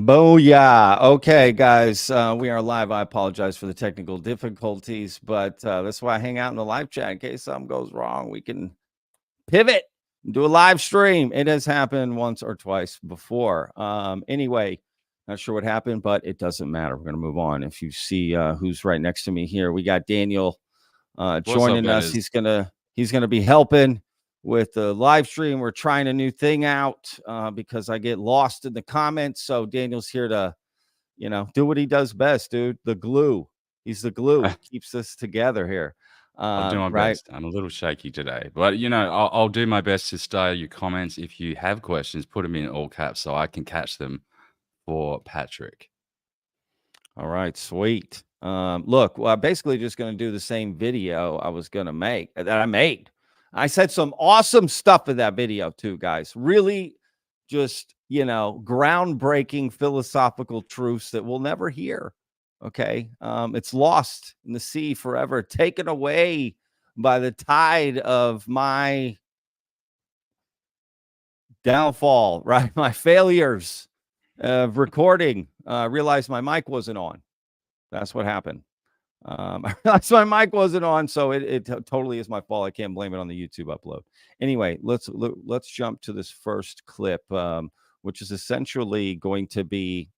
Booyah. Okay, guys, we are live. I apologize for the technical difficulties, but that's why I hang out in the live chat in case something goes wrong. We can pivot and do a live stream. It has happened once or twice before. Anyway, not sure what happened, but it doesn't matter. We're going to move on. If you see who's right next to me here, we got Daniel joining us. He's gonna be helping with the live stream. We're trying a new thing out because I get lost in the comments. So Daniel's here to, do what he does best, dude. The glue. He's the glue. Keeps us together here. I'll do my best. I'm a little shaky today, but I'll do my best to stay your comments. If you have questions, put them in all caps so I can catch them for Patrick. All right, sweet. Look, well, I'm basically just going to do the same video I was going to make that I made. I said some awesome stuff in that video too, guys. Really just, groundbreaking philosophical truths that we'll never hear. Okay. It's lost in the sea forever, taken away by the tide of my downfall, right? My failures of recording. Realized my mic wasn't on. That's what happened. I realized my mic wasn't on, so it totally is my fault. I can't blame it on the YouTube upload. Anyway, let's jump to this first clip, which is essentially going to be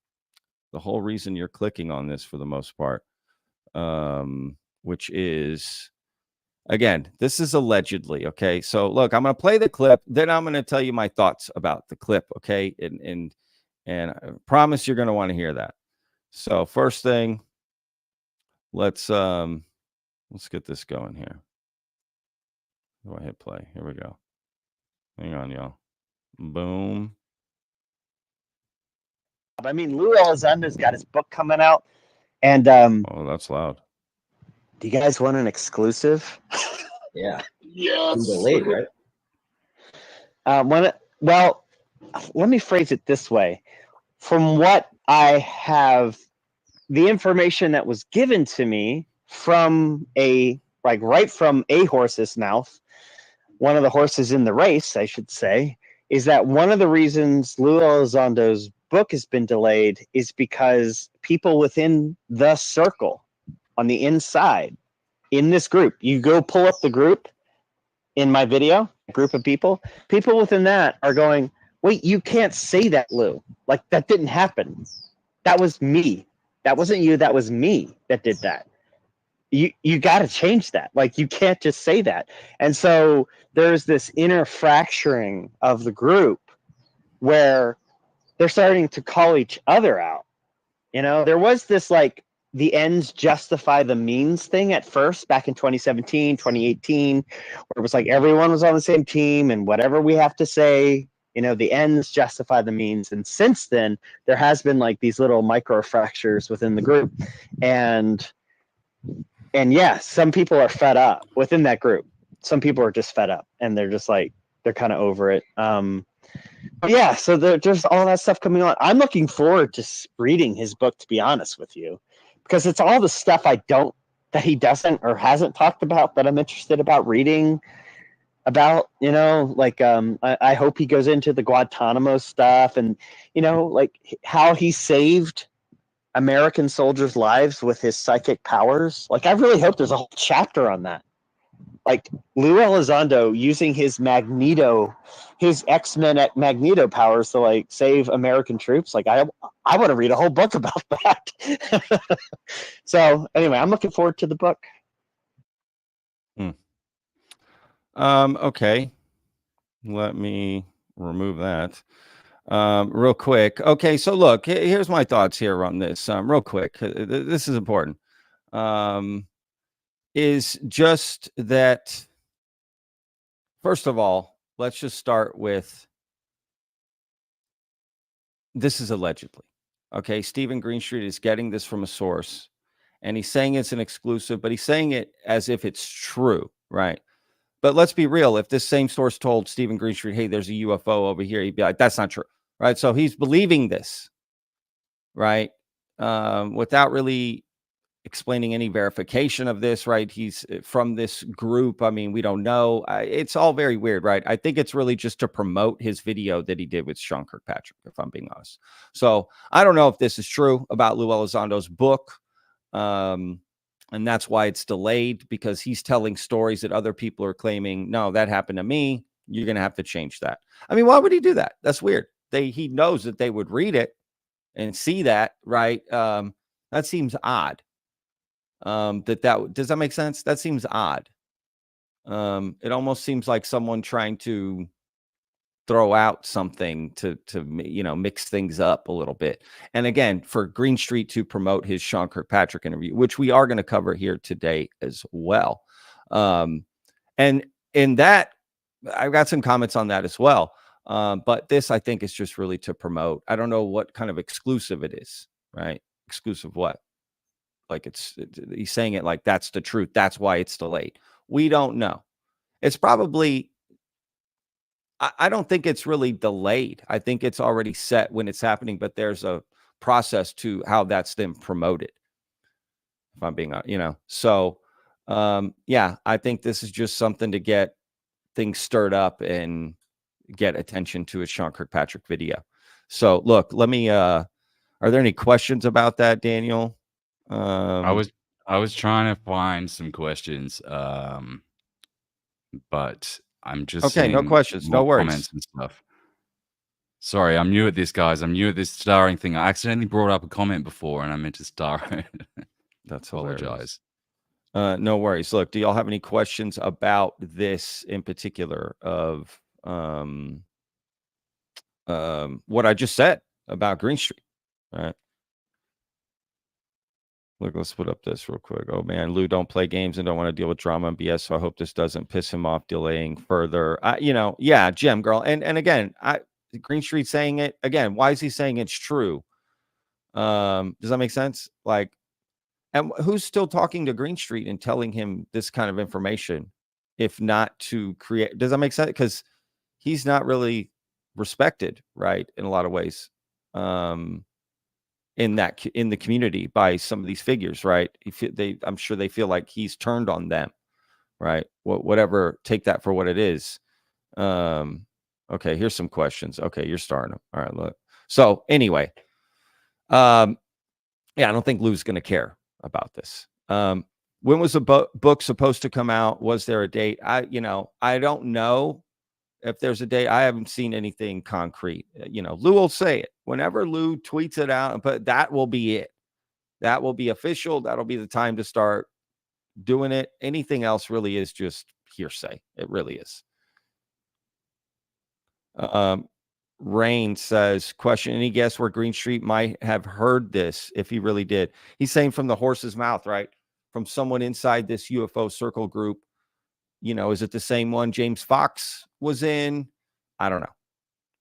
the whole reason you're clicking on this for the most part, which is, again, this is allegedly, okay? So look, I'm going to play the clip, then I'm going to tell you my thoughts about the clip, okay? And I promise you're going to want to hear that. So first thing, let's get this going here. Do I hit play? Here we go. Hang on, y'all. Boom. I mean, Lue Elizondo's got his book coming out, and oh, that's loud. Do you guys want an exclusive? Yeah. Yes. Delayed, right? Well, let me phrase it this way. From what I have, the information that was given to me from right from a horse's mouth, one of the horses in the race, I should say, is that one of the reasons Lue Elizondo's book has been delayed is because people within the circle on the inside in this group, you go pull up the group in my video, group of people within that are going, wait, you can't say that, Lou. Like, that didn't happen. That was me. That wasn't you. That was me that did that. You got to change that. Like, you can't just say that. And so there's this inner fracturing of the group where they're starting to call each other out. There was this the ends justify the means thing at first back in 2017, 2018, where it was like everyone was on the same team and whatever we have to say, the ends justify the means. And since then, there has been these little micro fractures within the group. And yeah, some people are fed up within that group. Some people are just fed up and they're just they're kind of over it. But yeah, so there's all that stuff coming on. I'm looking forward to reading his book, to be honest with you, because it's all the stuff that he doesn't or hasn't talked about that I'm interested about reading about, I hope he goes into the Guantanamo stuff and, how he saved American soldiers' lives with his psychic powers. I really hope there's a whole chapter on that. Lue Elizondo using his X-Men Magneto powers to save American troops. I want to read a whole book about that. So anyway, I'm looking forward to the book. Okay. Let me remove that real quick. Okay, so look, here's my thoughts here on this real quick. This is important. Is just that, first of all, let's just start with, this is allegedly. Okay, Steven Greenstreet is getting this from a source, and he's saying it's an exclusive, but he's saying it as if it's true, right? But let's be real. If this same source told Steven Greenstreet, hey, there's a UFO over here, he'd be like, that's not true, right? So he's believing this, right? Without really explaining any verification of this, right? He's from this group. I mean, we don't know. It's all very weird, right? I think it's really just to promote his video that he did with Sean Kirkpatrick, if I'm being honest. So I don't know if this is true about Lue Elizondo's book. And that's why it's delayed, because he's telling stories that other people are claiming, no, that happened to me. You're going to have to change that. I mean, why would he do that? That's weird. He knows that they would read it and see that, right? That seems odd. Does that make sense? That seems odd. It almost seems like someone trying to throw out something to mix things up a little bit. And again, for Greenstreet to promote his Sean Kirkpatrick interview, which we are going to cover here today as well. And in that, I've got some comments on that as well. But this, I think, is just really to promote. I don't know what kind of exclusive it is, right? Exclusive what? Like he's saying it like that's the truth. That's why it's delayed. We don't know. It's probably, I don't think it's really delayed. I think it's already set when it's happening, but there's a process to how that's then promoted. If I'm being, so yeah, I think this is just something to get things stirred up and get attention to a Sean Kirkpatrick video. So look, let me, are there any questions about that, Daniel? I was trying to find some questions, but I'm just okay. No seeing questions. No more comments worries. and stuff. Sorry, I'm new at this, guys. I'm new at this starring thing. I accidentally brought up a comment before, and I meant to star it. That's Apologize. hilarious. No worries. Look, do y'all have any questions about this in particular of what I just said about Greenstreet? All right. Look, let's put up this real quick. Oh man, Lue don't play games and don't want to deal with drama and BS. So I hope this doesn't piss him off delaying further. Yeah, Gem girl. And again, Greenstreet saying it again. Why is he saying it's true? Does that make sense? Like, and who's still talking to Greenstreet and telling him this kind of information, if not to create? Does that make sense? Because he's not really respected, right? In a lot of ways. In the community by some of these figures, right? I'm sure they feel like he's turned on them, right? Whatever, take that for what it is. Okay, here's some questions. Okay, you're starting them. All right, look. So anyway, yeah, I don't think Lue's going to care about this. When was the book supposed to come out? Was there a date? I don't know if there's a date. I haven't seen anything concrete. Lue will say it whenever Lue tweets it out, but that will be it. That will be official. That'll be the time to start doing it. Anything else really is just hearsay. It really is. Rain says, question, any guess where Greenstreet might have heard this if he really did? He's saying from the horse's mouth, right? From someone inside this UFO circle group. Is it the same one James Fox was in? I don't know.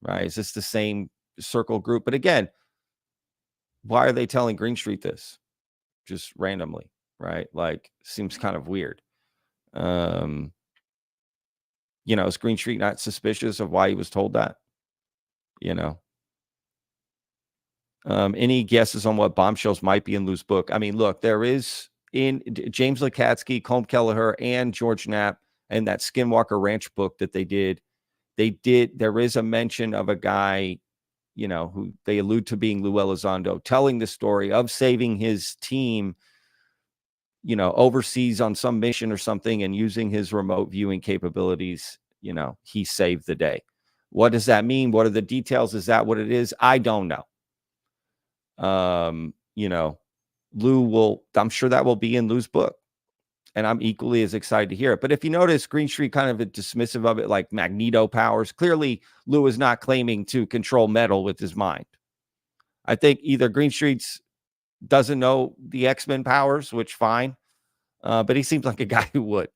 Right? Is this the same circle group? But again, why are they telling Greenstreet this? Just randomly, right? Like, seems kind of weird. Is Greenstreet not suspicious of why he was told that? Any guesses on what bombshells might be in Lue's book? I mean, look, there is in James Lukatsky, Colm Kelleher, and George Knapp, and that Skinwalker Ranch book that they did, there is a mention of a guy, who they allude to being Lue Elizondo, telling the story of saving his team, overseas on some mission or something, and using his remote viewing capabilities, he saved the day. What does that mean? What are the details? Is that what it is? I don't know. Lue I'm sure that will be in Lue's book. And I'm equally as excited to hear it. But if you notice, Greenstreet kind of dismissive of it, like magneto powers. Clearly, Lue is not claiming to control metal with his mind. I think either Greenstreet doesn't know the X-Men powers, which fine. But he seems like a guy who would.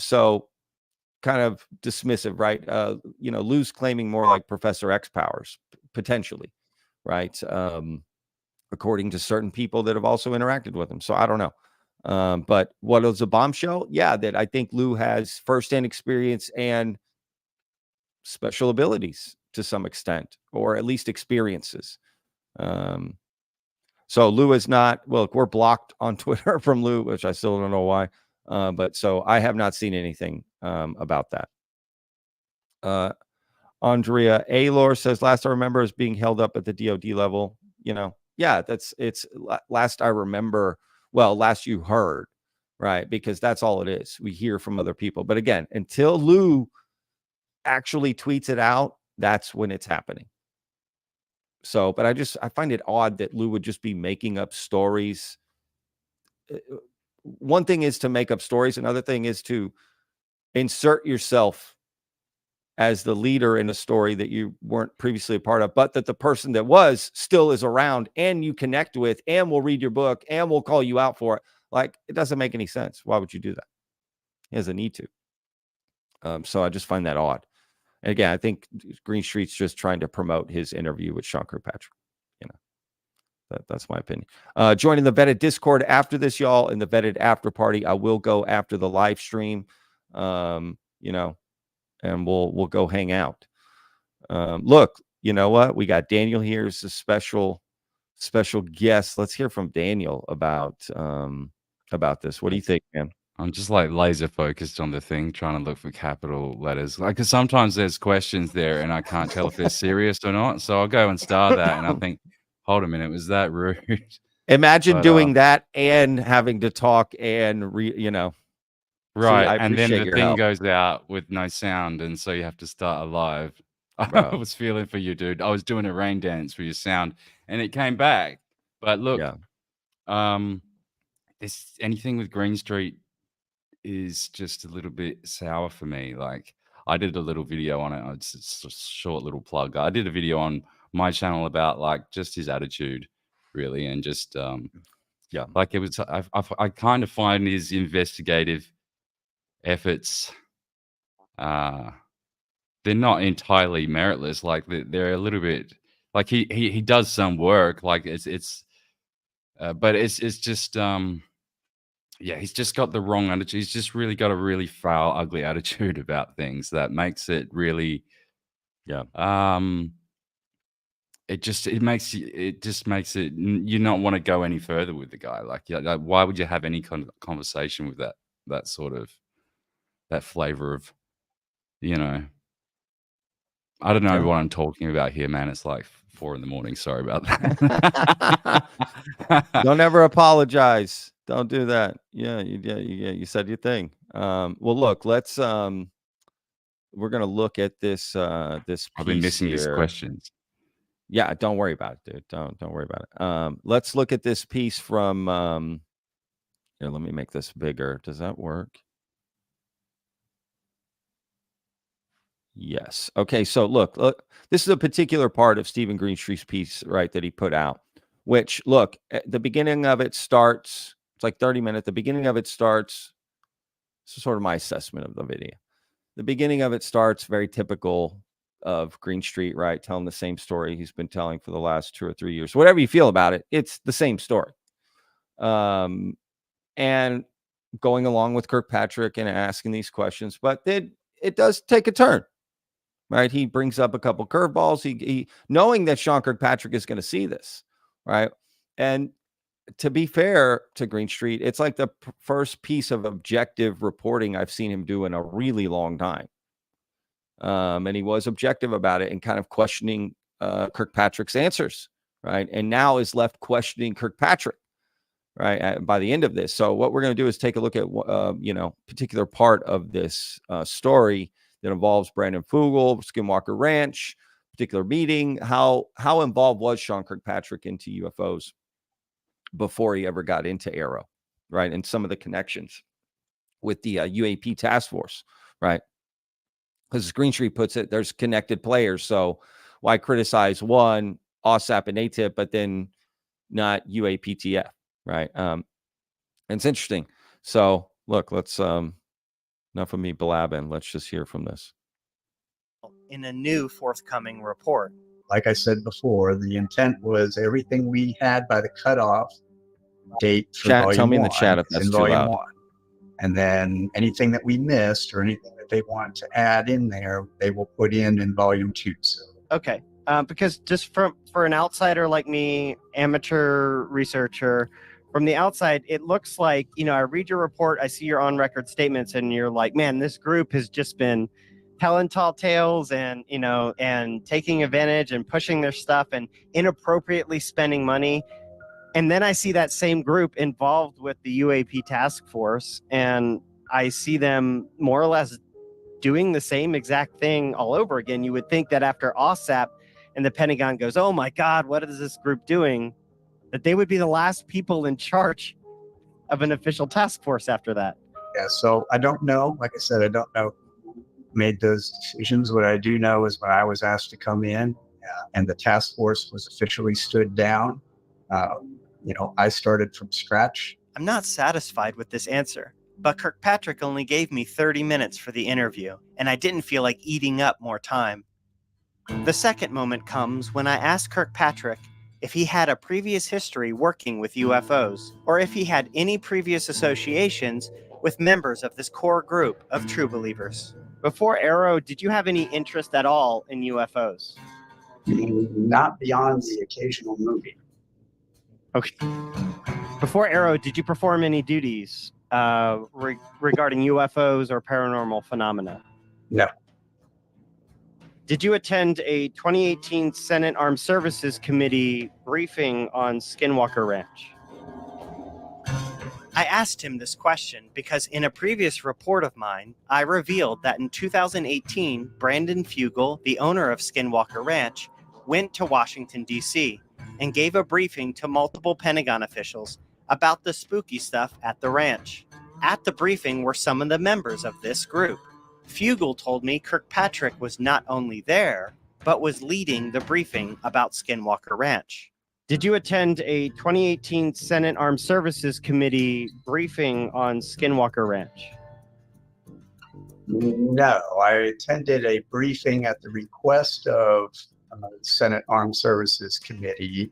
So kind of dismissive, right? Lue's claiming more like Professor X powers, potentially, right? According to certain people that have also interacted with him. So I don't know. But what is a bombshell? Yeah, that I think Lue has firsthand experience and special abilities to some extent, or at least experiences. So So Lue is not. Well, look, we're blocked on Twitter from Lue, which I still don't know why. But so I have not seen anything about that. Andrea Aylor says, last I remember is being held up at the DOD level. Yeah, it's last I remember. Well, last you heard, right? Because that's all it is. We hear from other people. But again, until Lue actually tweets it out, that's when it's happening. So, but I find it odd that Lue would just be making up stories. One thing is to make up stories. Another thing is to insert yourself as the leader in a story that you weren't previously a part of, but that the person that was still is around and you connect with and will read your book and will call you out for it. Like, it doesn't make any sense. Why would you do that? He doesn't need to. So I just find that odd. And again, I think Greenstreet's just trying to promote his interview with Sean Kirkpatrick. That's my opinion. Joining the Vetted Discord after this, y'all, in the Vetted after party. I will go after the live stream, and we'll go hang out. Look, you know what? We got Daniel here as a special guest. Let's hear from Daniel about this. What do you think, man? I'm just like laser focused on the thing, trying to look for capital letters. Like, 'cause sometimes there's questions there and I can't tell if they're serious or not. So I'll go and star that and I think, hold a minute, was that rude? Imagine doing that and having to talk and right. See, and then the thing help. goes out with no sound. And so you have to start a live. Bro. I was feeling for you, dude. I was doing a rain dance for your sound and it came back. But look, anything with Greenstreet is just a little bit sour for me. Like, I did a little video on it. It's a short little plug. I did a video on my channel about like just his attitude, really, and just like it was. I kind of find his investigative efforts, they're not entirely meritless. Like they're a little bit like he does some work. Like but it's just yeah, he's just got the wrong attitude. He's just really got a really foul, ugly attitude about things that makes it really, it just makes it you not want to go any further with the guy. Like why would you have any conversation with that sort of that flavor of, I don't know what I'm talking about here, man. It's like 4 a.m. Sorry about that. Don't ever apologize. Don't do that. Yeah, you said your thing. Well, look, let's we're gonna look at this this piece. I've been missing these questions. Yeah, don't worry about it, dude. Don't worry about it. Let's look at this piece from here, let me make this bigger. Does that work? Yes. Okay, so look, this is a particular part of Steven Greenstreet's piece, right, that he put out, which, look, at the beginning of it starts, it's like 30 minutes. The beginning of it starts, this is sort of my assessment of the video. The beginning of it starts very typical of Greenstreet, right, telling the same story he's been telling for the last 2 or 3 years. Whatever you feel about it, it's the same story. And going along with Kirkpatrick and asking these questions, but it does take a turn. Right, he brings up a couple curveballs. He knowing that Sean Kirkpatrick is going to see this, right? And to be fair to Greenstreet, it's like the first piece of objective reporting I've seen him do in a really long time. And he was objective about it and kind of questioning Kirkpatrick's answers, right? And now is left questioning Kirkpatrick, right? By the end of this, so what we're going to do is take a look at particular part of this story that involves Brandon Fugel, Skinwalker Ranch, particular meeting. How involved was Sean Kirkpatrick into UFOs before he ever got into AARO, right? And some of the connections with the UAP task force, right? Because Greenstreet puts it, there's connected players. So why criticize one, OSAP and ATIP, but then not UAPTF, right? And it's interesting. So look, let's enough of me blabbing. Let's just hear from this. In a new forthcoming report. Like I said before, the intent was everything we had by the cutoff date for chat, tell me in the chat if that's too loud. 1. And then anything that we missed or anything that they want to add in there, they will put in volume 2. So. Okay. Because just for an outsider like me, amateur researcher, from the outside, it looks like, I read your report, I see your on-record statements, and you're like, man, this group has just been telling tall tales and, and taking advantage and pushing their stuff and inappropriately spending money. And then I see that same group involved with the UAP task force, and I see them more or less doing the same exact thing all over again. You would think that after OSAP and the Pentagon goes, oh my God, what is this group doing? That they would be the last people in charge of an official task force after that. Yeah, so I don't know. Like I said, I don't know who made those decisions. What I do know is when I was asked to come in and the task force was officially stood down, I started from scratch. I'm not satisfied with this answer, but Kirkpatrick only gave me 30 minutes for the interview, and I didn't feel like eating up more time. The second moment comes when I asked Kirkpatrick if he had a previous history working with UFOs, or if he had any previous associations with members of this core group of true believers. Before AARO, did you have any interest at all in UFOs? Not beyond the occasional movie. Okay. Before AARO, did you perform any duties regarding UFOs or paranormal phenomena? No. Did you attend a 2018 Senate Armed Services Committee briefing on Skinwalker Ranch? I asked him this question because in a previous report of mine, I revealed that in 2018, Brandon Fugel, the owner of Skinwalker Ranch, went to Washington, D.C. and gave a briefing to multiple Pentagon officials about the spooky stuff at the ranch. At the briefing were some of the members of this group. Fugel told me Kirkpatrick was not only there, but was leading the briefing about Skinwalker Ranch. Did you attend a 2018 Senate Armed Services Committee briefing on Skinwalker Ranch? No, I attended a briefing at the request of the Senate Armed Services Committee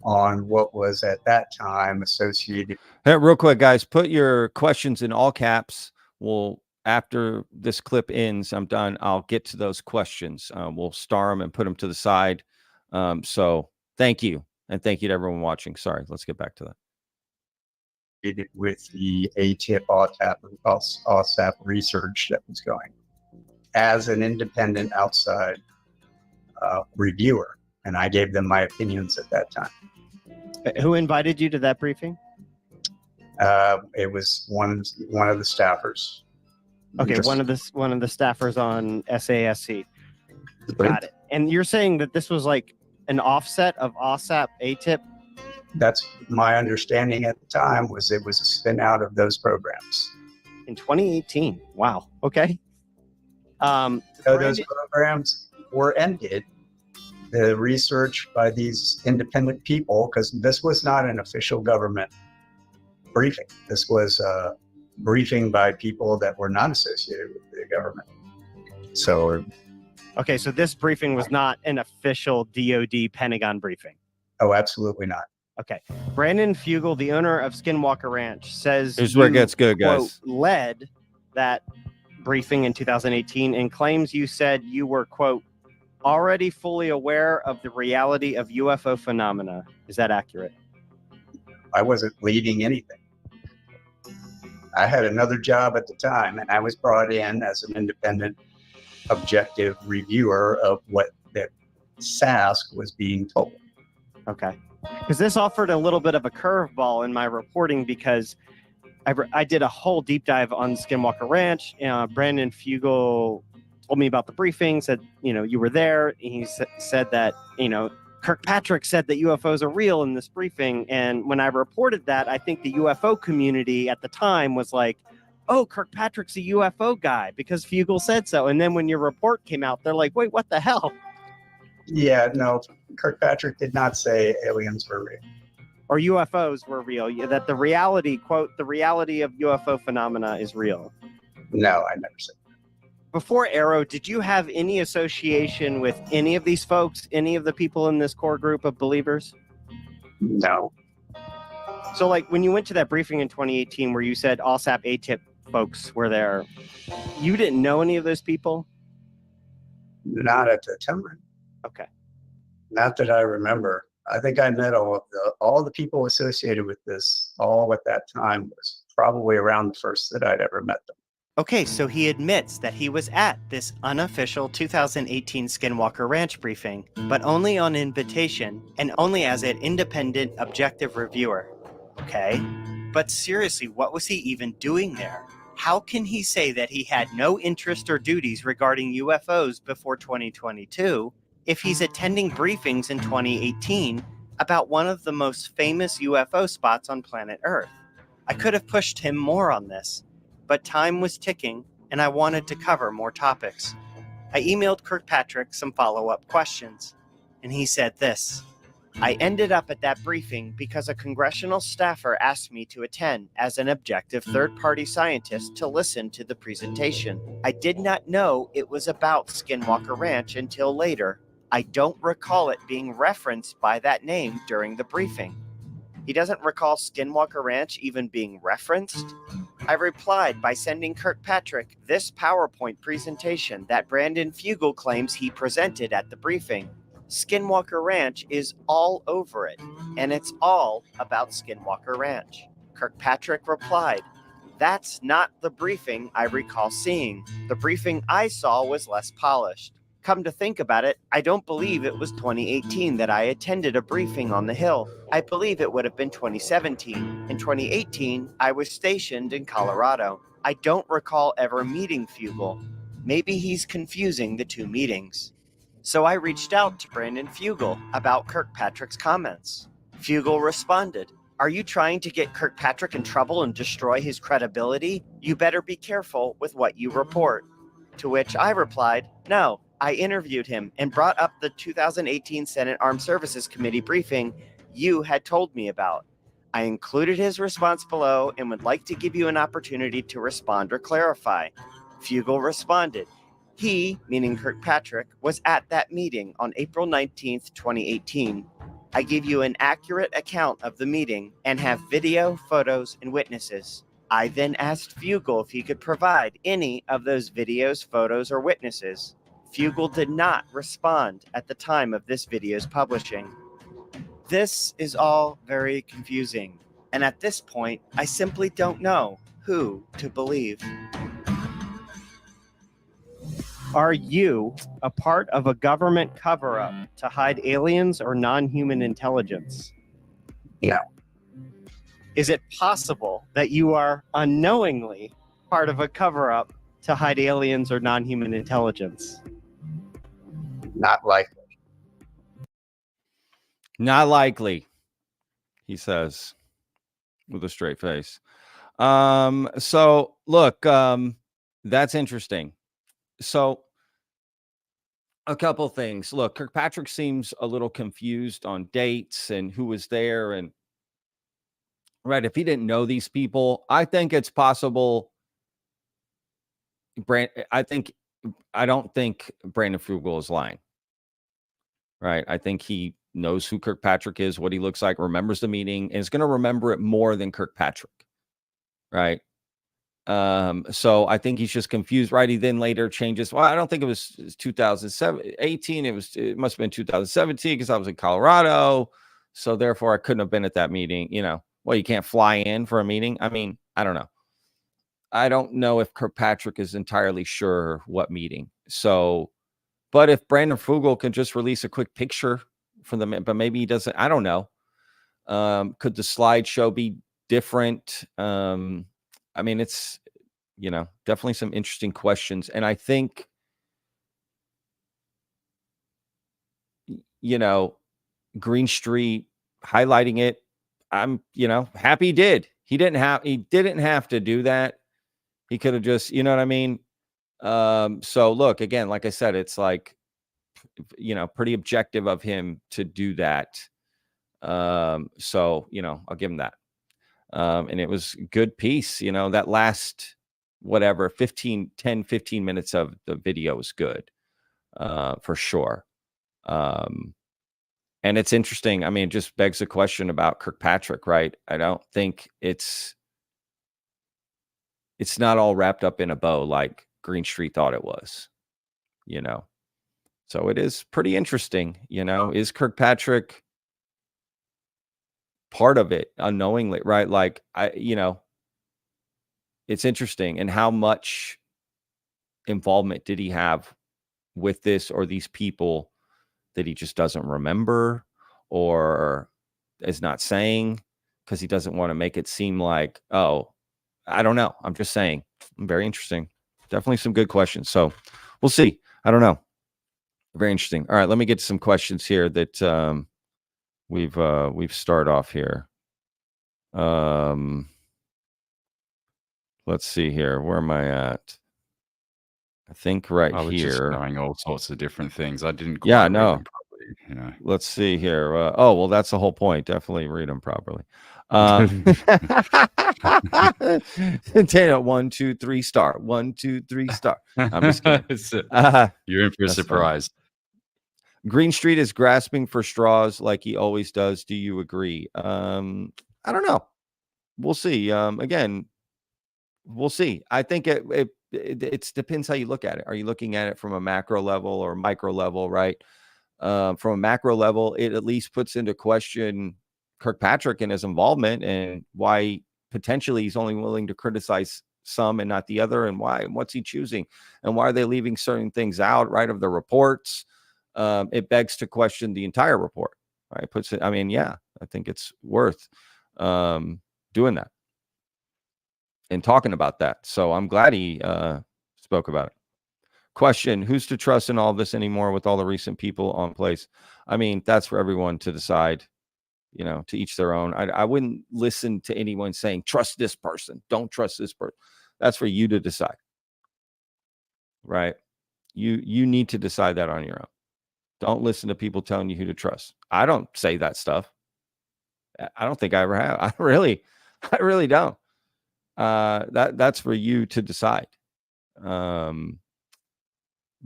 on what was at that time associated. Hey, real quick, guys, put your questions in all caps. After this clip ends, I'm done. I'll get to those questions. We'll star them and put them to the side. So thank you. And thank you to everyone watching. Sorry, let's get back to that. With the ATIP, OSAP research that was going as an independent outside reviewer. And I gave them my opinions at that time. Who invited you to that briefing? It was one of the staffers. Okay, one of the staffers on SASC. Got it. And you're saying that this was like an offset of OSAP ATIP? That's my understanding at the time. Was it was a spin out of those programs in 2018? Wow. Okay. So those programs were ended. The research by these independent people, because this was not an official government briefing. This was a briefing by people that were not associated with the government. So, okay, so this briefing was not an official DoD Pentagon briefing. Oh, absolutely not. Okay. Brandon Fugel, the owner of Skinwalker Ranch, says here's where it gets good, guys. Quote, led that briefing in 2018 and claims you said you were, quote, already fully aware of the reality of UFO phenomena. Is that accurate? I wasn't leading anything. I had another job at the time, and I was brought in as an independent, objective reviewer of what the SASC was being told. Okay. Because this offered a little bit of a curveball in my reporting because I did a whole deep dive on Skinwalker Ranch. Brandon Fugel told me about the briefing, said, you were there. He said that, Kirkpatrick said that UFOs are real in this briefing. And when I reported that, I think the UFO community at the time was like, oh, Kirkpatrick's a UFO guy because Fugel said so. And then when your report came out, they're like, wait, what the hell? Yeah, no, Kirkpatrick did not say aliens were real. Or UFOs were real. That the reality, quote, the reality of UFO phenomena is real. No, I never said that. Before AARO, did you have any association with any of these folks, any of the people in this core group of believers? No. So like when you went to that briefing in 2018 where you said OSAP ATIP folks were there, you didn't know any of those people? Not at the time. Okay. Not that I remember. I think I met all the people associated with this all at that time. Was probably around the first that I'd ever met them. Okay, so he admits that he was at this unofficial 2018 Skinwalker Ranch briefing, but only on invitation and only as an independent, objective reviewer. Okay, but seriously, what was he even doing there? How can he say that he had no interest or duties regarding UFOs before 2022 if he's attending briefings in 2018 about one of the most famous UFO spots on planet Earth? I could have pushed him more on this, but time was ticking and I wanted to cover more topics. I emailed Kirkpatrick some follow-up questions, and he said this: I ended up at that briefing because a congressional staffer asked me to attend as an objective third-party scientist to listen to the presentation. I did not know it was about Skinwalker Ranch until later. I don't recall it being referenced by that name during the briefing. He doesn't recall Skinwalker Ranch even being referenced? I replied by sending Kirkpatrick this PowerPoint presentation that Brandon Fugel claims he presented at the briefing. Skinwalker Ranch is all over it, and it's all about Skinwalker Ranch. Kirkpatrick replied, that's not the briefing I recall seeing. The briefing I saw was less polished. Come to think about it, I don't believe it was 2018 that I attended a briefing on the Hill. I believe it would have been 2017. In 2018, I was stationed in Colorado. I don't recall ever meeting Fugel. Maybe he's confusing the two meetings. So I reached out to Brandon Fugel about Kirkpatrick's comments. Fugel responded, are you trying to get Kirkpatrick in trouble and destroy his credibility? You better be careful with what you report. To which I replied, no. I interviewed him and brought up the 2018 Senate Armed Services Committee briefing you had told me about. I included his response below and would like to give you an opportunity to respond or clarify. Fugel responded. He, meaning Kirkpatrick, was at that meeting on April 19th, 2018. I gave you an accurate account of the meeting and have video, photos, and witnesses. I then asked Fugel if he could provide any of those videos, photos, or witnesses. Fugel did not respond at the time of this video's publishing. This is all very confusing, and at this point, I simply don't know who to believe. Are you a part of a government cover-up to hide aliens or non-human intelligence? No. Is it possible that you are unknowingly part of a cover-up to hide aliens or non-human intelligence? Not likely. Not likely, he says with a straight face. So look, that's interesting. So a couple things. Look, Kirkpatrick seems a little confused on dates and who was there. And right, if he didn't know these people, I think it's possible. I don't think Brandon Fugel is lying. Right. I think he knows who Kirkpatrick is, what he looks like, remembers the meeting, and is going to remember it more than Kirkpatrick. Right. So I think he's just confused. Right. He then later changes. Well, I don't think it was 2018. It must have been 2017 because I was in Colorado. So therefore I couldn't have been at that meeting. You know, well, you can't fly in for a meeting. I mean, I don't know. I don't know if Kirkpatrick is entirely sure what meeting. So, but if Brandon Fugel can just release a quick picture from them, but maybe he doesn't, I don't know. Could the slideshow be different? I mean, it's, you know, definitely some interesting questions. And I think, you know, Greenstreet highlighting it, I'm, you know, happy he did. He didn't have to do that. He could have just, you know what I mean? So look, again, like I said, it's like, you know, pretty objective of him to do that. So, you know, I'll give him that. And it was good piece, you know, that last, whatever, 10, 15 minutes of the video was good, for sure. And it's interesting. I mean, it just begs the question about Kirkpatrick, right? I don't think it's not all wrapped up in a bow like Greenstreet thought it was, you know? So it is pretty interesting, you know. Is Kirkpatrick part of it unknowingly, right? Like, it's interesting. And how much involvement did he have with this or these people that he just doesn't remember or is not saying because he doesn't want to make it seem like, oh, I don't know. I'm just saying. Very interesting. Definitely some good questions. So we'll see. I don't know. Very interesting. All right, let me get to some questions here that we've started off here. Let's see here. Where am I at? I think right I was just here. knowing all sorts of different things. I didn't quite Yeah, read no. them properly, you know. Let's see here. Well, that's the whole point. Definitely read them properly. Dana, 1, 2, 3 star. 1, 2, 3 star. I'm just kidding. You're in for a That's surprise. Greenstreet is grasping for straws like he always does. Do you agree? I don't know. We'll see. Again, we'll see. I think it depends how you look at it. Are you looking at it from a macro level or micro level, right? From a macro level, it at least puts into question Kirkpatrick and his involvement and why potentially he's only willing to criticize some and not the other, and why, and what's he choosing, and why are they leaving certain things out, right, of the reports. It begs to question the entire report, right? Puts it, I mean, yeah, I think it's worth doing that and talking about that. So I'm glad he spoke about it. Question: who's to trust in all this anymore with all the recent people on place? I mean, that's for everyone to decide, you know, to each their own. I wouldn't listen to anyone saying, trust this person, don't trust this person. That's for you to decide, right? You need to decide that on your own. Don't listen to people telling you who to trust. I don't say that stuff. I don't think I ever have. I really don't. That's for you to decide.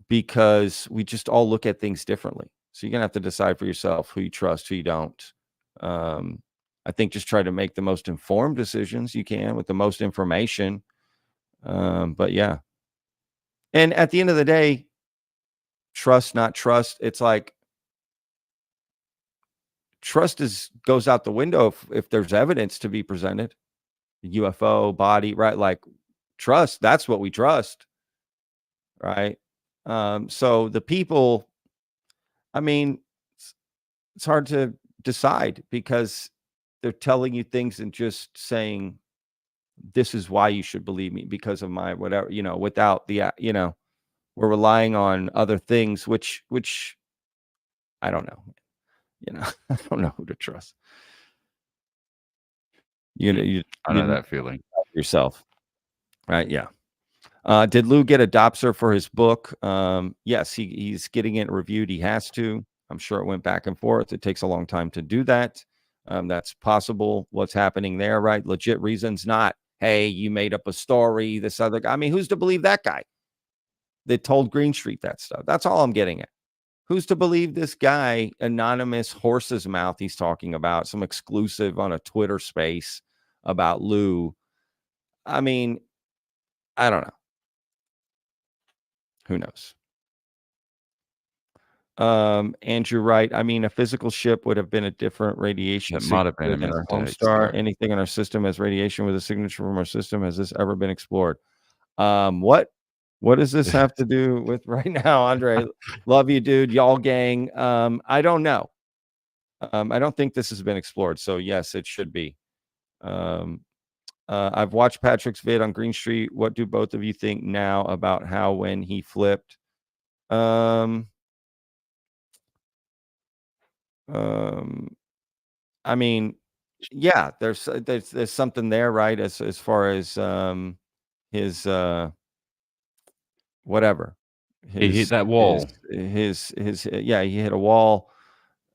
Because we just all look at things differently. So you're gonna have to decide for yourself who you trust, who you don't. I think just try to make the most informed decisions you can with the most information. But yeah. And at the end of the day, trust, not trust. It's like trust goes out the window if there's evidence to be presented. UFO, body, right? Like trust, that's what we trust. Right. So the people, I mean, it's hard to decide because they're telling you things and just saying, this is why you should believe me because of my whatever, you know, without the, you know, we're relying on other things, which I don't know, you know, I don't know who to trust. I know that feeling yourself. Right. Yeah. Did Lue get a Dopser for his book? Yes, he's getting it reviewed. He has to. I'm sure it went back and forth. It takes a long time to do that. That's possible. What's happening there, right? Legit reasons, not, hey, you made up a story, this other guy. I mean, who's to believe that guy that told Greenstreet that stuff? That's all I'm getting at. Who's to believe this guy, anonymous horse's mouth he's talking about, some exclusive on a Twitter space about Lue? I mean, I don't know. Who knows? Andrew Wright. I mean, a physical ship would have been a different radiation. It might have been a than our mistake, Homestar. sorry. Anything in our system has radiation with a signature from our system. Has this ever been explored? What does this have to do with right now, Andre? Love you, dude. Y'all gang. I don't know. I don't think this has been explored. So yes, it should be. I've watched Patrick's vid on Greenstreet. What do both of you think now about how when he flipped? I mean, yeah, there's something there, right? As far as his whatever. He hit that wall. His yeah, he hit a wall.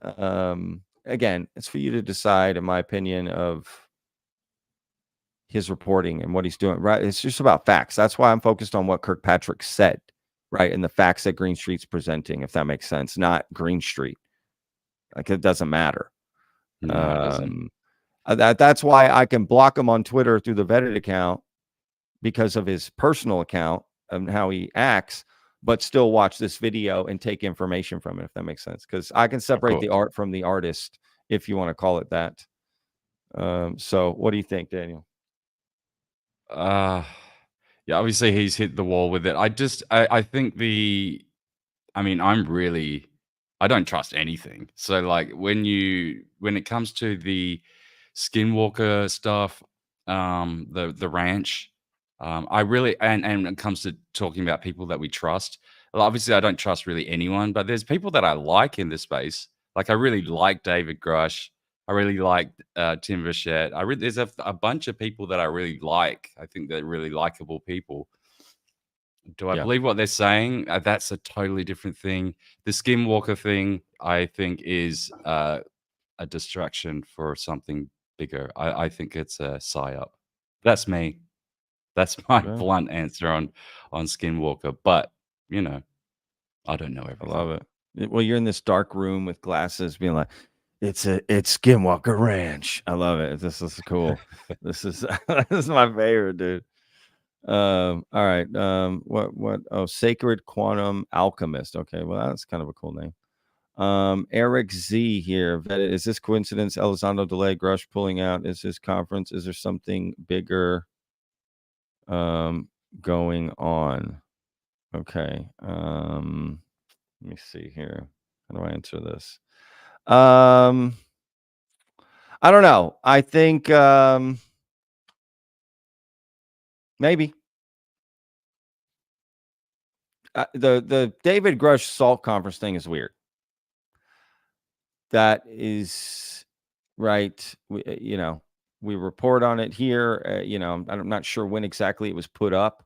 Again, it's for you to decide, in my opinion, of his reporting and what he's doing, right? It's just about facts. That's why I'm focused on what Kirkpatrick said, right? And the facts that Greenstreet's presenting, if that makes sense, not Greenstreet. Like, it doesn't matter. No, it doesn't. That's why I can block him on Twitter through the vetted account because of his personal account and how he acts. but still watch this video and take information from it, if that makes sense. Because I can separate the art from the artist, if you want to call it that. So what do you think, Daniel? Yeah, obviously he's hit the wall with it. I think I mean, I don't trust anything. So like when it comes to the Skinwalker stuff, the ranch, I really, and when it comes to talking about people that we trust, well, obviously I don't trust really anyone, but there's people that I like in this space. Like I really like David Grush. I really like Tim Bichette. There's a bunch of people that I really like. I think they're really likable people. Do I believe what they're saying? That's a totally different thing. The Skinwalker thing, I think, is a distraction for something bigger. I think it's a psyop. That's me. That's my blunt answer on Skinwalker. But you know, I don't know everything. I love it. Well, you're in this dark room with glasses, being like, it's Skinwalker Ranch. I love it. This is cool. this is my favorite, dude. All right. What? Oh, Sacred Quantum Alchemist. Okay, well, that's kind of a cool name. Eric Z here. Is this coincidence? Elizondo delay, Grush pulling out. Is this conference? Is there something bigger going on? Okay. Let me see here. How do I answer this? I don't know. I think maybe. The David Grush Salt Conference thing is weird. That is right. We report on it here. I'm not sure when exactly it was put up,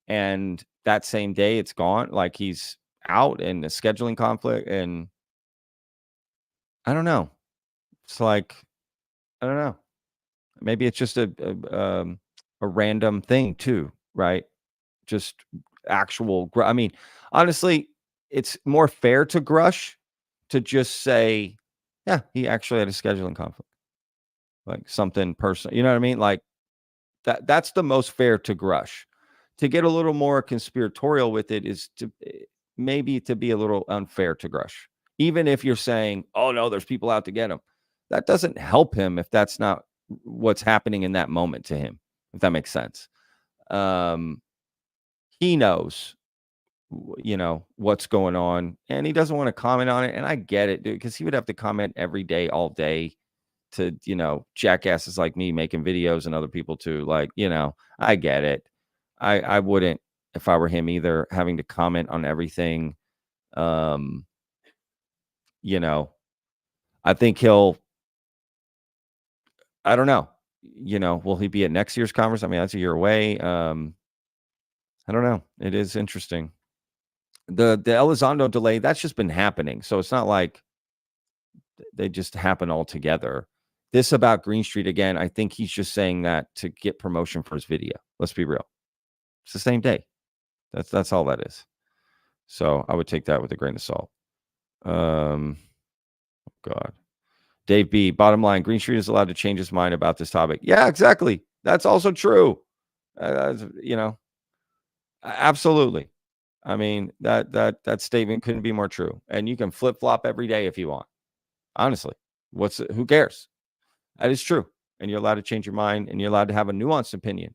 and that same day it's gone. Like he's out in a scheduling conflict, and I don't know. It's like I don't know. Maybe it's just a random thing too, right? Just actual. I mean, honestly, it's more fair to Grush to just say, yeah, he actually had a scheduling conflict, like something personal. You know what I mean? Like that's the most fair to Grush. To get a little more conspiratorial with it is to maybe to be a little unfair to Grush. Even if you're saying, oh no, there's people out to get him. That doesn't help him if that's not what's happening in that moment to him, if that makes sense. He knows, what's going on, and he doesn't want to comment on it. And I get it, dude, because he would have to comment every day, all day to, jackasses like me making videos and other people too. Like, I get it. I wouldn't, if I were him either, having to comment on everything. I think I don't know, will he be at next year's conference? I mean, that's a year away. I don't know. It is interesting. The Elizondo delay, that's just been happening. So it's not like they just happen all together. This about Greenstreet, again, I think he's just saying that to get promotion for his video. Let's be real. It's the same day. That's all that is. So I would take that with a grain of salt. God. Dave B, bottom line, Greenstreet is allowed to change his mind about this topic. Yeah, exactly. That's also true. Absolutely. I mean, that statement couldn't be more true. And you can flip-flop every day if you want. Honestly, who cares? That is true. And you're allowed to change your mind, and you're allowed to have a nuanced opinion.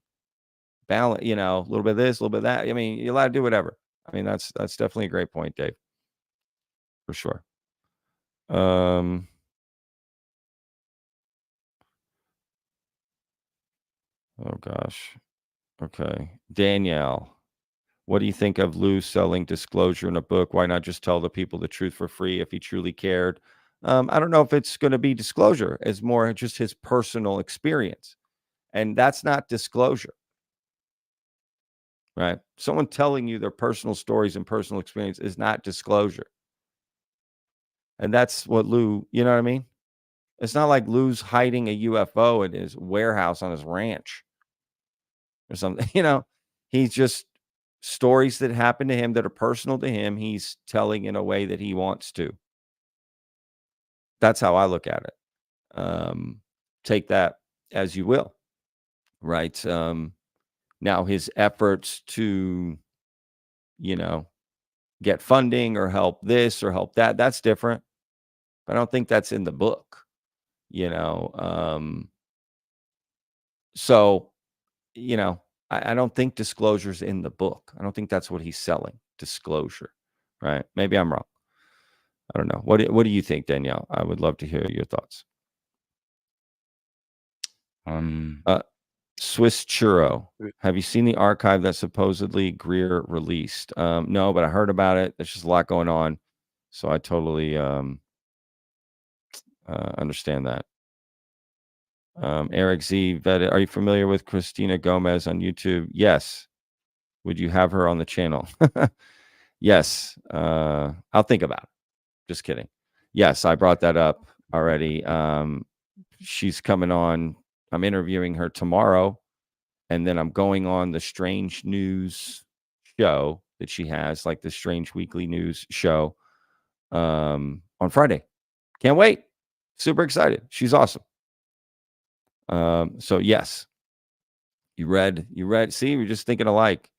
Balance, a little bit of this, a little bit of that. I mean, you're allowed to do whatever. I mean, that's definitely a great point, Dave. For sure. Oh gosh. Okay. Danielle, what do you think of Lue selling disclosure in a book? Why not just tell the people the truth for free if he truly cared? I don't know if it's going to be disclosure. It's more just his personal experience. And that's not disclosure. Right? Someone telling you their personal stories and personal experience is not disclosure. And that's what Lue, you know what I mean? It's not like Lue's hiding a UFO in his warehouse on his ranch or something. He's just stories that happen to him that are personal to him. He's telling in a way that he wants to. That's how I look at it. Take that as you will. Right? Now his efforts to, get funding or help this or help that. That's different. But I don't think that's in the book, you know. So, you know, I don't think disclosure's in the book. I don't think that's what he's selling, disclosure, right? Maybe I'm wrong. I don't know. What do you think, Danielle? I would love to hear your thoughts. Swiss Churro. Have you seen the archive that supposedly Greer released? No, but I heard about it. There's just a lot going on. So I totally understand that. Eric Z. Vetted. Are you familiar with Christina Gomez on YouTube? Yes. Would you have her on the channel? Yes. I'll think about it. Just kidding. Yes, I brought that up already. She's coming on. I'm interviewing her tomorrow, and then I'm going on the Strange News show that she has, like the Strange Weekly News show, on Friday. Can't wait. Super excited. She's awesome. So yes, you read. See, we're just thinking alike.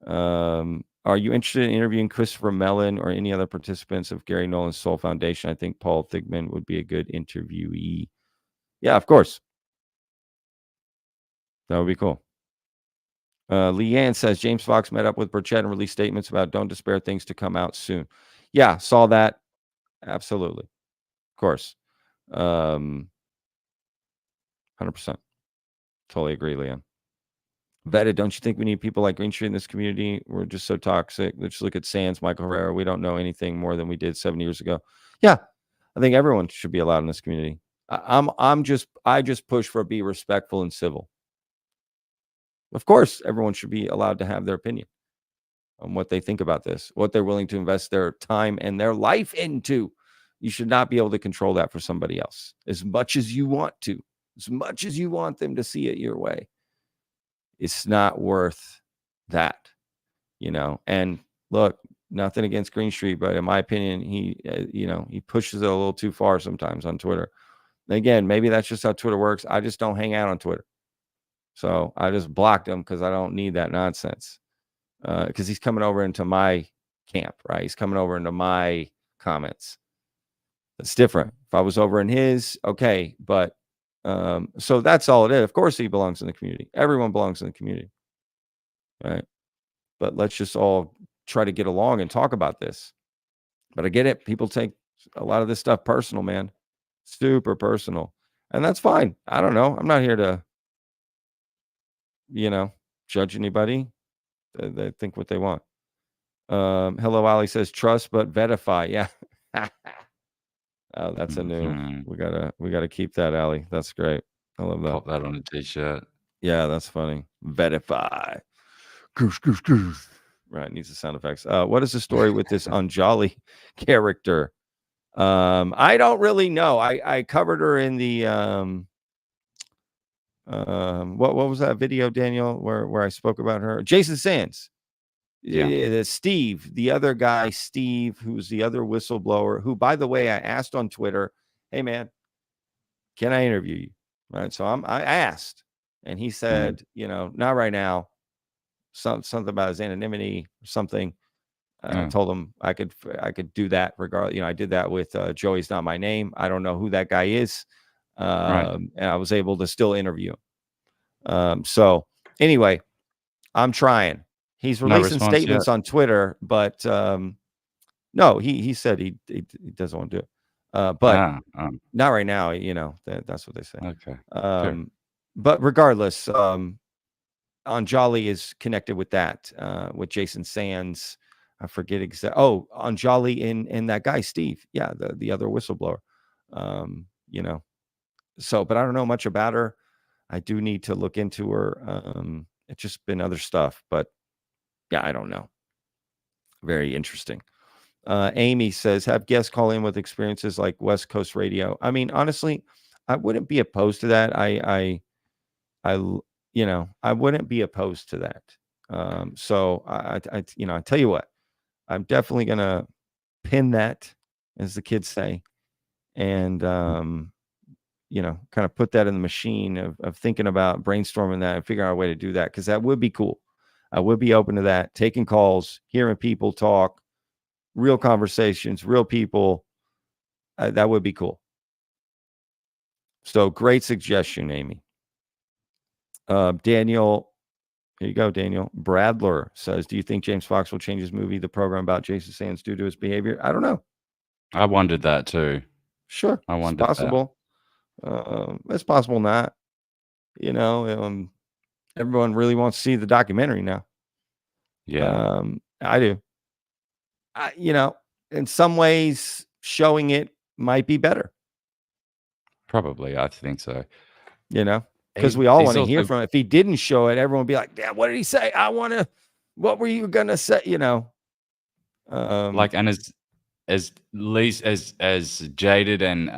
Are you interested in interviewing Christopher Mellon or any other participants of Gary Nolan's Soul Foundation? I think Paul Thigman would be a good interviewee. Yeah, of course. That would be cool. Leanne says James Fox met up with Burchett and released statements about don't despair, things to come out soon. Yeah, saw that. Absolutely. Of course. 100%. Totally agree, Leanne. Vetted, don't you think we need people like Greenstreet in this community? We're just so toxic. Let's look at Sands, Michael Herrera. We don't know anything more than we did 7 years ago. Yeah, I think everyone should be allowed in this community. I just push for be respectful and civil. Of course, everyone should be allowed to have their opinion on what they think about this, what they're willing to invest their time and their life into. You should not be able to control that for somebody else as much as you want to, as much as you want them to see it your way. It's not worth that, you know. And look, nothing against Greenstreet, but in my opinion, he pushes it a little too far sometimes on Twitter. Again, maybe that's just how Twitter works. I just don't hang out on Twitter. So I just blocked him because I don't need that nonsense. Because he's coming over into my camp, right? He's coming over into my comments. That's different. If I was over in his, okay. But so that's all it is. Of course, he belongs in the community. Everyone belongs in the community, right? But let's just all try to get along and talk about this. But I get it. People take a lot of this stuff personal, man. Super personal. And that's fine. I don't know. I'm not here to, judge anybody. They think what they want. Hello, Ali says trust but vetify. Yeah. Oh, that's a new. We gotta keep that, Ali. That's great. I love that. Pop that on a t-shirt. Yeah, that's funny. Vetify. Goose, goose, goose. Right, needs the sound effects. What is the story with this Anjali character? I don't really know. I covered her in the what was that video, Daniel, where I spoke about her? Jason Sands. Yeah. Steve, the other guy, Steve, who's the other whistleblower, who, by the way, I asked on Twitter, hey man, can I interview you? Right. So I asked, and he said, not right now. Something about his anonymity or something. I told him I could do that regardless. I did that with Joey's Not My Name. I don't know who that guy is. And I was able to still interview him. So anyway, I'm trying. He's releasing statements on Twitter, but no, he said he doesn't want to do it. But not right now, that's what they say. Okay. Sure. But regardless, Anjali is connected with that, with Jason Sands. I forget exactly. Oh, Anjali and that guy, Steve. Yeah, the other whistleblower. So, but I don't know much about her. I do need to look into her. It's just been other stuff, but yeah, I don't know. Very interesting. Amy says, have guests call in with experiences like West Coast Radio. I mean, honestly, I wouldn't be opposed to that. I wouldn't be opposed to that. So I tell you what, I'm definitely going to pin that, as the kids say, and, kind of put that in the machine of thinking about brainstorming that and figuring out a way to do that. Cause that would be cool. I would be open to that, taking calls, hearing people talk, real conversations, real people. That would be cool. So great suggestion, Amy. Daniel, here you go, Daniel. Bradler says, do you think James Fox will change his movie, The Program, about Jason Sands due to his behavior? I don't know. I wondered that too. Sure. I It's wondered that. possible. It's possible not. Everyone really wants to see the documentary now. Yeah. I do. In some ways, showing it might be better. Probably. I think so. Because we all want to hear from it. If he didn't show it, everyone would be like, "Damn, what did he say? What were you gonna say?" Like, and as least as jaded and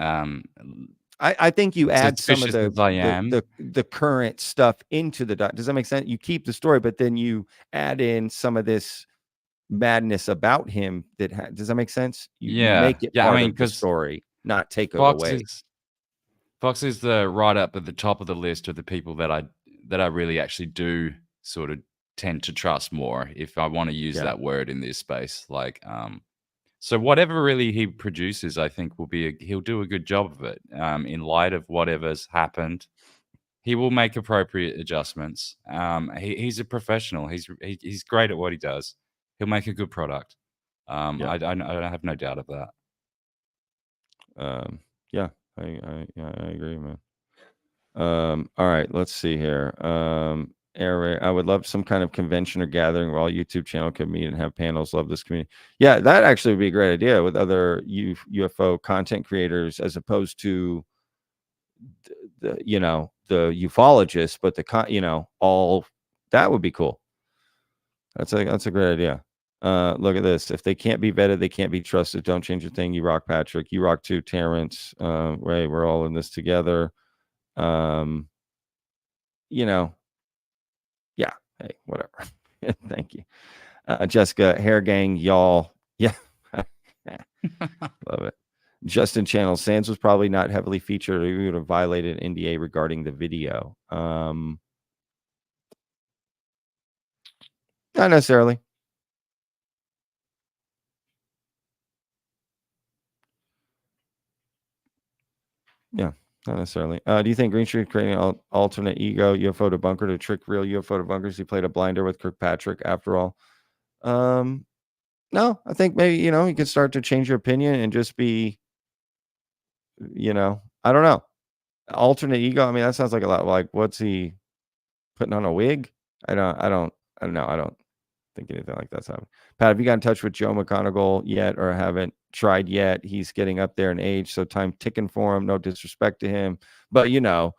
I think you add some of suspicious as I am. the current stuff into the doc. Does that make sense? You keep the story, but then you add in some of this madness about him. Does that make sense? You make it part of the story, not take it away. Fox is right up at the top of the list of the people that I really actually do sort of tend to trust more, if I want to use that word in this space. Like, so whatever really he produces, I think he'll do a good job of it. In light of whatever's happened, he will make appropriate adjustments. He's a professional. He's great at what he does. He'll make a good product. I have no doubt of that. I agree, man. All right, let's see here. Eric, I would love some kind of convention or gathering where all YouTube channel could meet and have panels. Love this community. Yeah, that actually would be a great idea with other UFO content creators, as opposed to the ufologists, but all that would be cool. That's a great idea. Look at this. If they can't be vetted, they can't be trusted. Don't change a thing. You rock, Patrick. You rock too, Terrence. Ray, we're all in this together. Yeah. Hey, whatever. Thank you. Jessica, hair gang, y'all. Yeah. Love it. Justin Channel, Sands was probably not heavily featured, or he would have violated NDA regarding the video. Not necessarily. Yeah, not necessarily. Do you think Greenstreet creating an alternate ego UFO debunker to trick real UFO debunkers? He played a blinder with Kirkpatrick after all. No, I think maybe, you could start to change your opinion and just be, I don't know. Alternate ego. I mean, that sounds like a lot. Like, what's he putting on a wig? I don't know. I don't think anything like that's happening. Pat, have you got in touch with Joe McGonigal yet, or haven't tried yet? He's getting up there in age, so time ticking for him. No disrespect to him, but no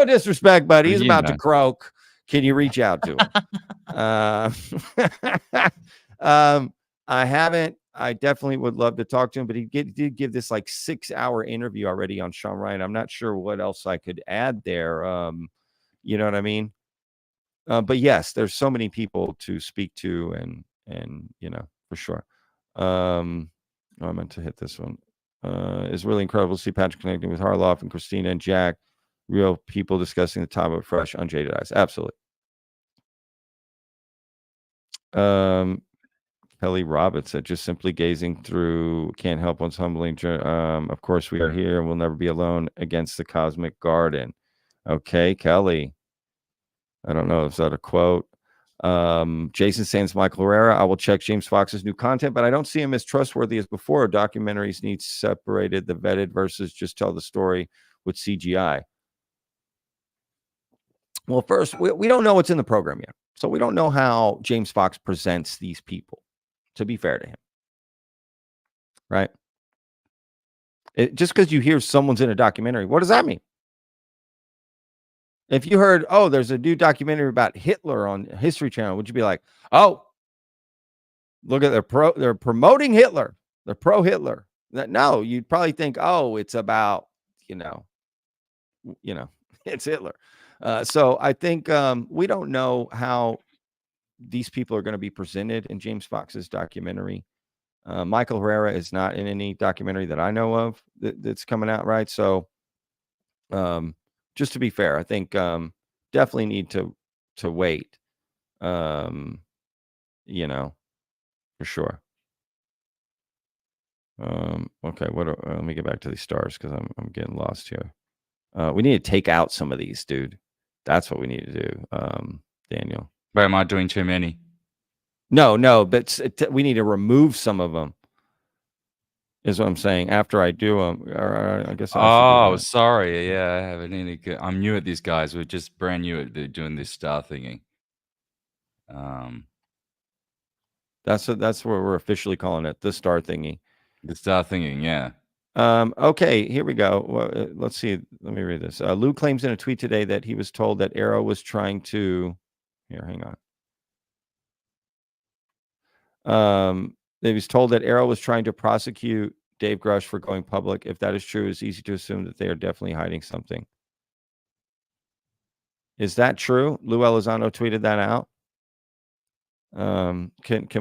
disrespect, buddy. He's about to croak. Can you reach out to him? I haven't. I definitely would love to talk to him, but he did give this like 6-hour interview already on Sean Ryan. I'm not sure what else I could add there. You know what I mean? But yes, there's so many people to speak to, and for sure. I meant to hit this one. It's really incredible to see Patrick connecting with Harloff and Christina and Jack, real people discussing the topic with fresh, unjaded eyes. Absolutely. Kelly Roberts said, just simply gazing through can't help one's humbling. Of course, we are here and we'll never be alone against the cosmic garden. Okay, Kelly. I don't know. Is that a quote? Jason Sands, Michael Herrera. I will check James Fox's new content, but I don't see him as trustworthy as before. Documentaries need separated the vetted versus just tell the story with CGI. Well, first, we don't know what's in the program yet. So we don't know how James Fox presents these people, to be fair to him. Right? Just because you hear someone's in a documentary, what does that mean? If you heard, oh, there's a new documentary about Hitler on History Channel, would you be like, oh, look at they're promoting Hitler. They're pro-Hitler. No, you'd probably think, oh, it's about, it's Hitler. So I think we don't know how these people are going to be presented in James Fox's documentary. Michael Herrera is not in any documentary that I know of that's coming out, right? So just to be fair, I think definitely need to wait. for sure. Okay, let me get back to these stars because I'm getting lost here. We need to take out some of these, dude. That's what we need to do, Daniel. But am I doing too many? No, but we need to remove some of them. Is what I'm saying. After I do them, or I guess I should do Oh, that. sorry. Yeah, I haven't any. I'm new at these guys. We're just brand new at doing this star thingy. That's what we're officially calling it, the star thingy. The star thingy, yeah. Okay, here we go. Well, let's see. Let me read this. Lue claims in a tweet today that he was told that AARO was trying to. Here, hang on. He was told that AARO was trying to prosecute Dave Grush for going public. If that is true, it's easy to assume that they are definitely hiding something. Is that true? Lue Elizondo tweeted that out. Can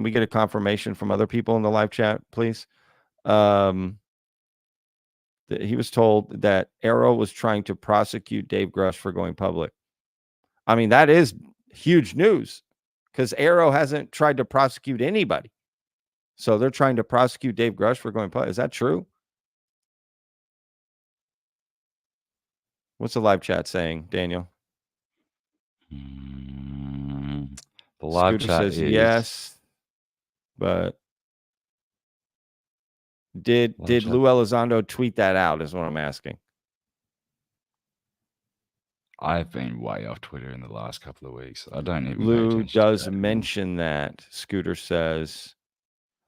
we get a confirmation from other people in the live chat, please? He was told that AARO was trying to prosecute Dave Grush for going public. I mean, that is huge news because AARO hasn't tried to prosecute anybody. So they're trying to prosecute Dave Grush for going public. Is that true? What's the live chat saying, Daniel? The live Scooter chat says is yes, but did chat. Lue Elizondo tweet that out? Is what I'm asking. I've been way off Twitter in the last couple of weeks. I don't even. Lue does mention that. Scooter says,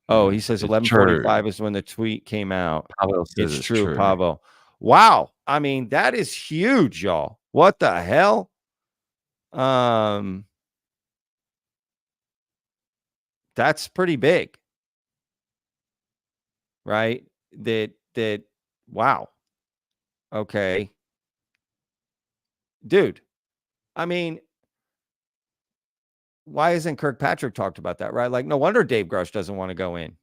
"Oh, he says it's 11:45 true. is when the tweet came out." Pavel says It's true, Pavo. Wow, I mean that is huge, y'all. What the hell? That's pretty big, right? That. Wow. Okay, dude. I mean, why isn't Kirkpatrick talked about that, right? Like, no wonder Dave Grush doesn't want to go in.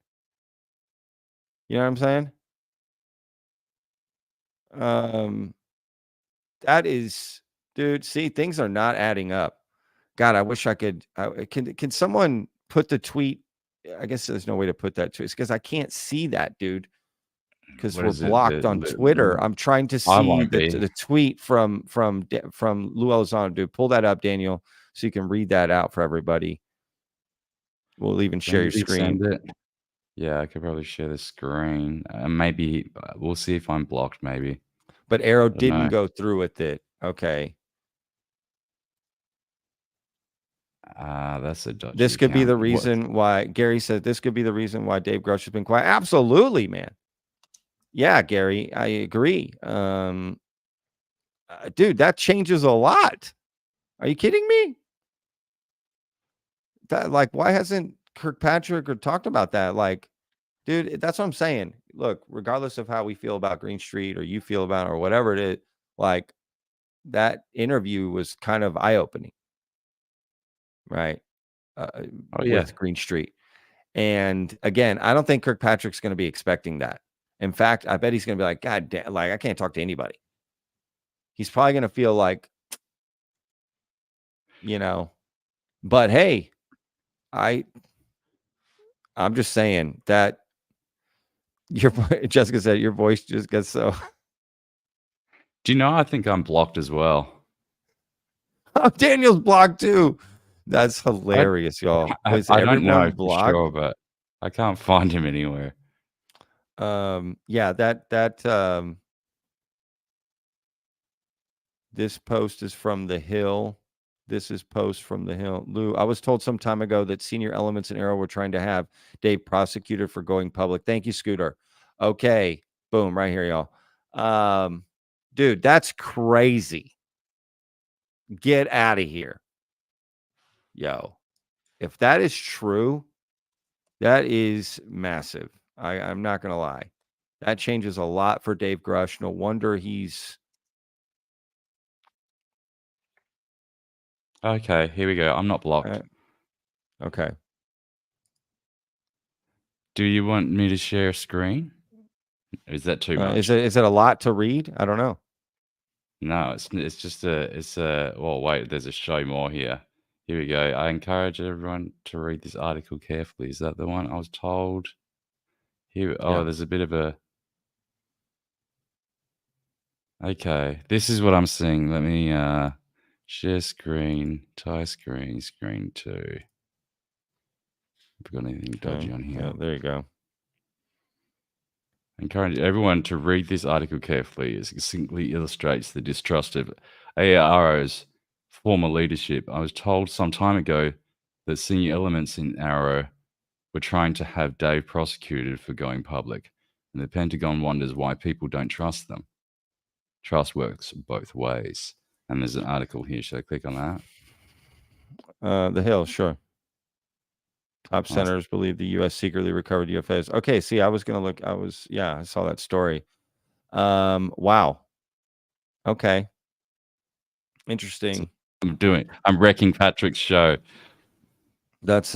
You know what I'm saying? That is, dude. See, things are not adding up. God, I wish I could. Can someone put the tweet? I guess there's no way to put that tweet because I can't see that, dude. Because we're blocked on Twitter. I'm trying to see the tweet from Lue Elizondo. Dude, pull that up, Daniel, so you can read that out for everybody. We'll even share your screen. Yeah, I could probably share the screen. Maybe we'll see if I'm blocked. Maybe. But AARO didn't go through with it. Okay. That's a dodgy This could be account. the reason why Gary said this could be the reason why Dave Grush has been quiet. Absolutely, man. Yeah, Gary, I agree. Dude, that changes a lot. Are you kidding me? That, like, why hasn't Kirkpatrick or talked about that? Like, dude, that's what I'm saying. Look, regardless of how we feel about Greenstreet or you feel about it or whatever it is, like that interview was kind of eye-opening, right? With Greenstreet. And again, I don't think Kirkpatrick's going to be expecting that. In fact, I bet he's going to be like, God damn, like I can't talk to anybody. He's probably going to feel like, you know, but hey, I'm just saying that Jessica said your voice just gets so. Do you know? I think I'm blocked as well. Oh, Daniel's blocked too. That's hilarious, y'all. I don't know for sure, but I can't find him anywhere. Yeah, this post is from The Hill. This is post from The Hill. Lou, I was told some time ago that senior elements in AARO were trying to have Dave prosecuted for going public. Thank you, Scooter. Okay, boom, right here, y'all. Dude, that's crazy. Get out of here. Yo, if that is true, that is massive. I'm not going to lie. That changes a lot for Dave Grush. No wonder he's... Okay, here we go. I'm not blocked. Okay. Do you want me to share screen? Is that too much? Is it a lot to read? I don't know. No, it's just well, wait, there's a show more here. Here we go. I encourage everyone to read this article carefully. Is that the one I was told? Here. Oh, Yeah. there's a bit of a. Okay, this is what I'm seeing. Let me share screen, tie screen, screen 2. Have we got anything dodgy on here? Yeah, there you go. Encourage everyone to read this article carefully. It succinctly illustrates the distrust of AARO's former leadership. I was told some time ago that senior elements in AARO were trying to have Dave prosecuted for going public, and the Pentagon wonders why people don't trust them. Trust works both ways. And there's an article here. Should I click on that? The Hill, sure. Top Awesome. senators believe the U.S. secretly recovered UFOs. Okay, see, I was going to look. I saw that story. Wow. Okay. Interesting. I'm wrecking Patrick's show. That's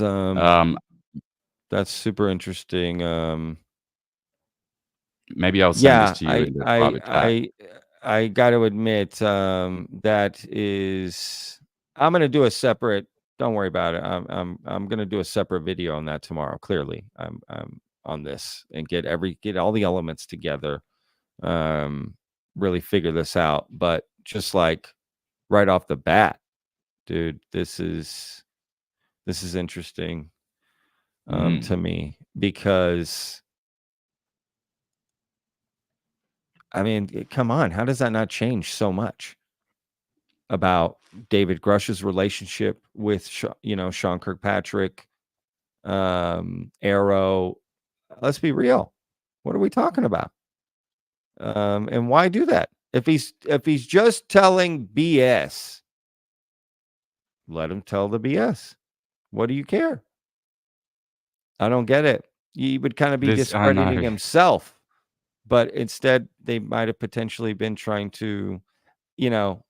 super interesting. Maybe I'll send this to you in the private chat. I got to admit, that is, I'm going to do a separate. Don't worry about it. I'm going to do a separate video on that tomorrow. Clearly, I'm on this and get all the elements together. Really figure this out. But just like right off the bat, dude, this is interesting to me, because I mean, come on, how does that not change so much about David Grush's relationship with Sean Kirkpatrick, AARO? Let's be real. What are we talking about? And why do that? If he's just telling BS, let him tell the BS. What do you care? I don't get it. He would kind of be discrediting himself, but instead they might have potentially been trying to, Lue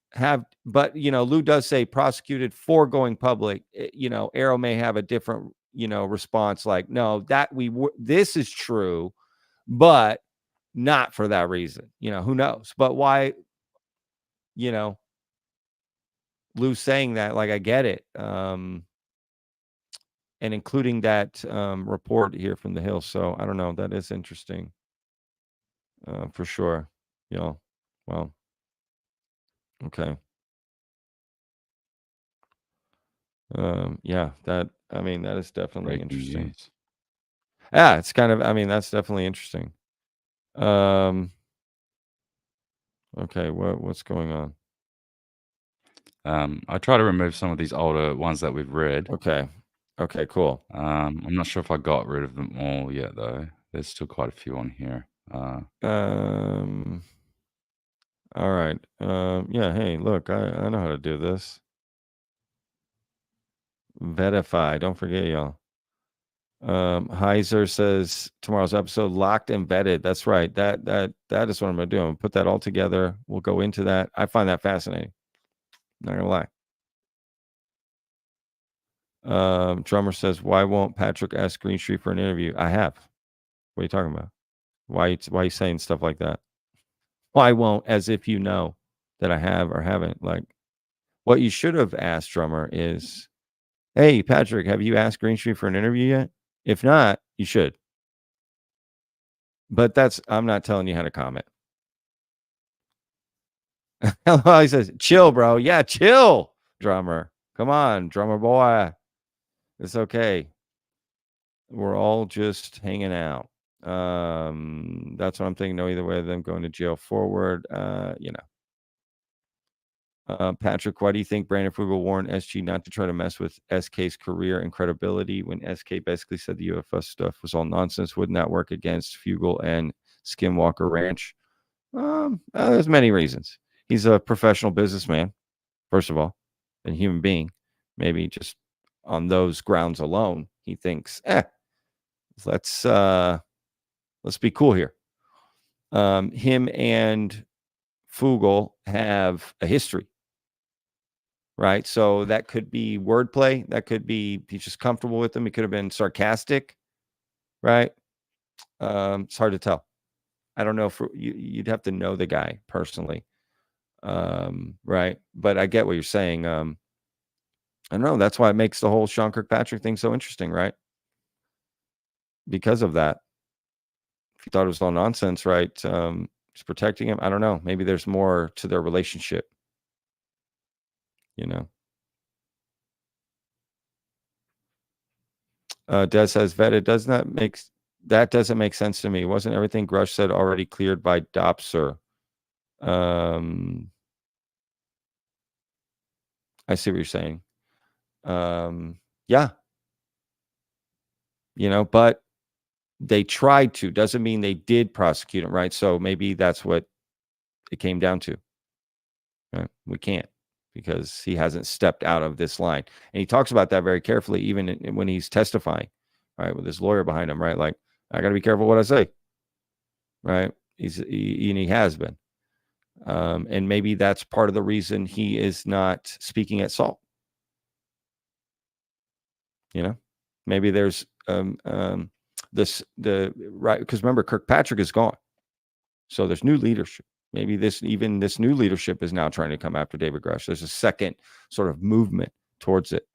does say prosecuted for going public. AARO may have a different, response, like, no, this is true, but not for that reason. Who knows? But why, Lue saying that, like, I get it. And including that report here from the Hill. So I don't know. That is interesting, for sure. Well, okay. Yeah, that is definitely interesting. News. Yeah, it's kind of, that's definitely interesting. Okay, what's going on? I try to remove some of these older ones that we've read. Okay, cool. I'm not sure if I got rid of them all yet, though. There's still quite a few on here. All right. Yeah, hey, look, I know how to do this. Vetify. Don't forget, y'all. Heiser says tomorrow's episode locked and vetted. That's right. That is what I'm gonna do. I'm gonna put that all together. We'll go into that. I find that fascinating. Not gonna lie. Drummer says, why won't Patrick ask Greenstreet for an interview? I have. What are you talking about? Why are you saying stuff like that? Why won't, as if you know that I have or haven't? Like, what you should have asked, Drummer, is, hey, Patrick, have you asked Greenstreet for an interview yet? If not, you should. But I'm not telling you how to comment. He says, chill, bro. Yeah, chill, Drummer. Come on, Drummer boy. It's okay. We're all just hanging out. That's what I'm thinking. No, either way of them going to jail forward. Patrick, why do you think Brandon Fugel warned SG not to try to mess with SK's career and credibility when SK basically said the UFO stuff was all nonsense? Wouldn't that work against Fugel and Skinwalker Ranch? There's many reasons. He's a professional businessman, first of all, and human being. Maybe just on those grounds alone, he thinks, let's be cool here. Him and Fugel have a history, right? So that could be wordplay. That could be he's just comfortable with them. He could have been sarcastic, right? It's hard to tell. I don't know if you'd have to know the guy personally, right? But I get what you're saying. I know that's why it makes the whole Sean Kirkpatrick thing so interesting, right? Because of that. If you thought it was all nonsense, right? Just protecting him. I don't know. Maybe there's more to their relationship. You know. Des says vetted that doesn't make sense to me. Wasn't everything Grush said already cleared by Dopser? I see what you're saying. Yeah. You know, but they tried to. Doesn't mean they did prosecute him, right? So maybe that's what it came down to. Right? We can't, because he hasn't stepped out of this line. And he talks about that very carefully, even when he's testifying, right? With his lawyer behind him, right? Like, I got to be careful what I say, right? He has been. And maybe that's part of the reason he is not speaking at Salt. You know, maybe there's right, because remember, Kirkpatrick is gone, so there's new leadership. Maybe this new leadership is now trying to come after David Grush. There's a second sort of movement towards it.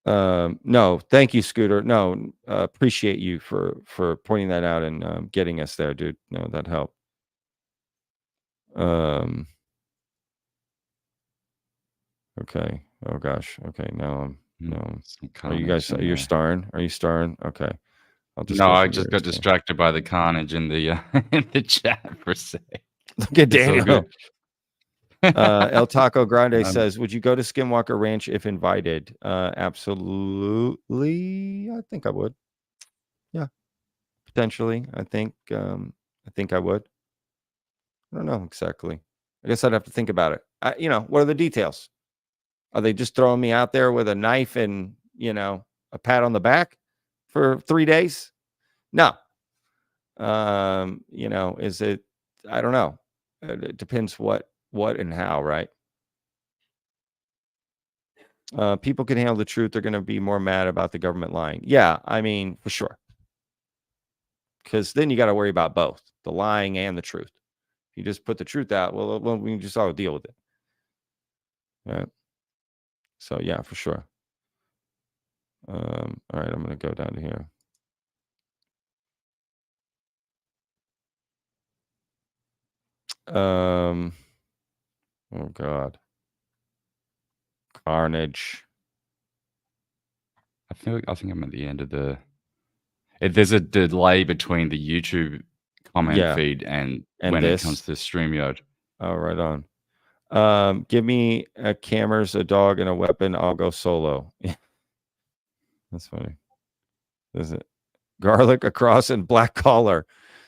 No, thank you, Scooter. No, appreciate you for pointing that out and getting us there, dude. No, that helped. Okay. Oh gosh. Okay. Now no. Are you guys? You're starring? Are you starring? Okay. I'll just. No, I just got distracted by the carnage in the in the chat for a sec. Look at Daniel. El Taco Grande says, "Would you go to Skinwalker Ranch if invited?" Absolutely. I think I would. Yeah, potentially. I think I would. I don't know exactly. I guess I'd have to think about it. What are the details? Are they just throwing me out there with a knife and, a pat on the back for 3 days? No. Is it, I don't know. It depends what and how, right? People can handle the truth. They're going to be more mad about the government lying. Yeah, I mean, for sure. Because then you got to worry about both, the lying and the truth. If you just put the truth out, well, we can just all deal with it. Right? So, yeah, for sure. All right, I'm going to go down to here. Oh God. Carnage. I think I'm at the end of there's a delay between the YouTube comment feed and when it comes to StreamYard. Oh, right on. Give me cameras, a dog, and a weapon. I'll go solo. That's funny. Is it garlic, a cross, and black collar?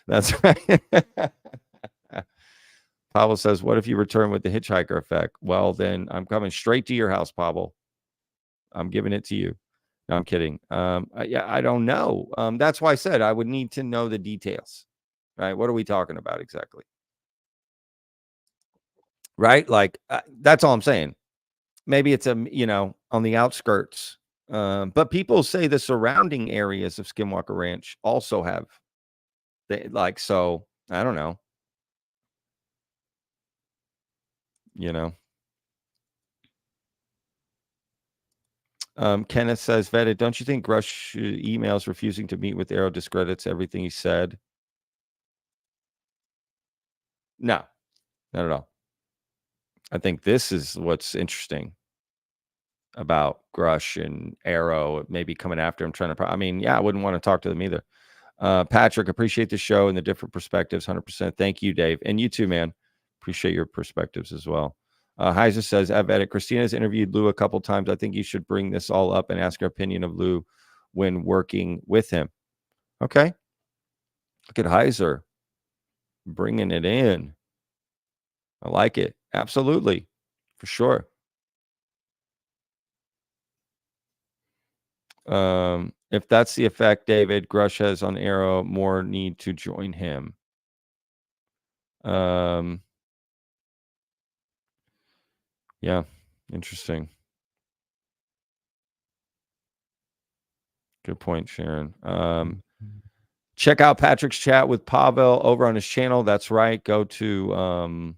That's right. Pavel says, "What if you return with the hitchhiker effect?" Well, then I'm coming straight to your house, Pavel. I'm giving it to you. No, I'm kidding. Yeah, I don't know. That's why I said I would need to know the details. Right? What are we talking about exactly? Right? Like that's all I'm saying. Maybe it's on the outskirts. But people say the surrounding areas of Skinwalker Ranch also have so I don't know. Kenneth says, vetted, don't you think Grush emails refusing to meet with AARO discredits everything he said? No, not at all. I think this is what's interesting about Grush and AARO maybe coming after him, trying to. I wouldn't want to talk to them either. Patrick, appreciate the show and the different perspectives. 100%. Thank you, Dave, and you too, man. Appreciate your perspectives as well. Heiser says, I've vetted. Christina's interviewed Lue a couple times. I think you should bring this all up and ask her opinion of Lue when working with him. Okay. Look at Heiser bringing it in. I like it. Absolutely. For sure. If that's the effect David Grush has on AARO, more need to join him. Yeah, interesting. Good point, Sharon. Check out Patrick's chat with Pavel over on his channel. That's right. Go to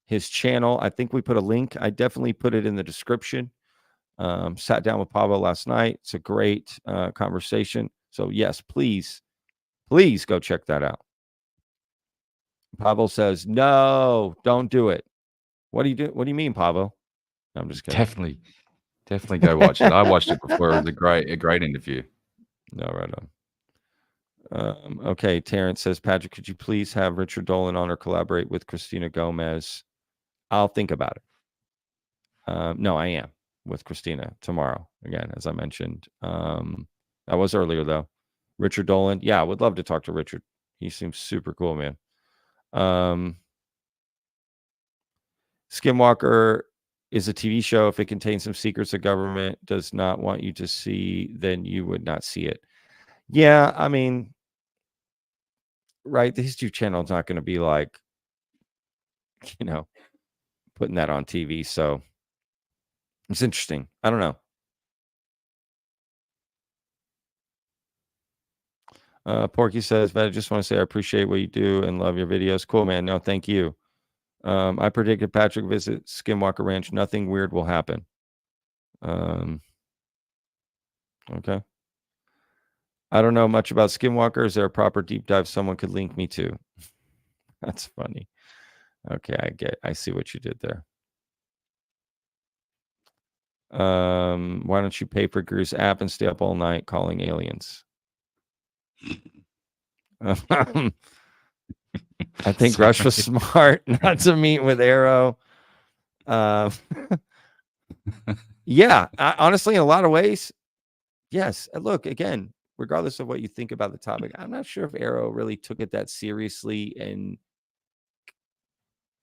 his channel. I think we put a link. I definitely put it in the description. Sat down with Pablo last night. It's a great conversation. So yes, please go check that out. Pablo says, no, don't do it. What do you do? What do you mean, Pablo? No, I'm just kidding. Definitely go watch it. I watched it before. It was a great interview. No, right on. Okay, Terrence says, Patrick, could you please have Richard Dolan on or collaborate with Christina Gomez? I'll think about it. No, I am with Christina tomorrow. Again, as I mentioned. That was earlier, though. Richard Dolan. Yeah, I would love to talk to Richard. He seems super cool, man. Skinwalker is a TV show. If it contains some secrets the government does not want you to see, then you would not see it. Yeah, I mean, right, the History Channel is not going to be like, putting that on TV. So it's interesting. I don't know. Porky says, I just want to say I appreciate what you do and love your videos. Cool, man. No, thank you. I predicted Patrick visit Skinwalker Ranch. Nothing weird will happen. Okay. I don't know much about Skinwalker. Is there a proper deep dive someone could link me to? That's funny. Okay, I see what you did there. Why don't you pay for Gru's app and stay up all night calling aliens? I think Rush was smart not to meet with AARO. Yeah, honestly, in a lot of ways, yes. Look, again, regardless of what you think about the topic, I'm not sure if AARO really took it that seriously and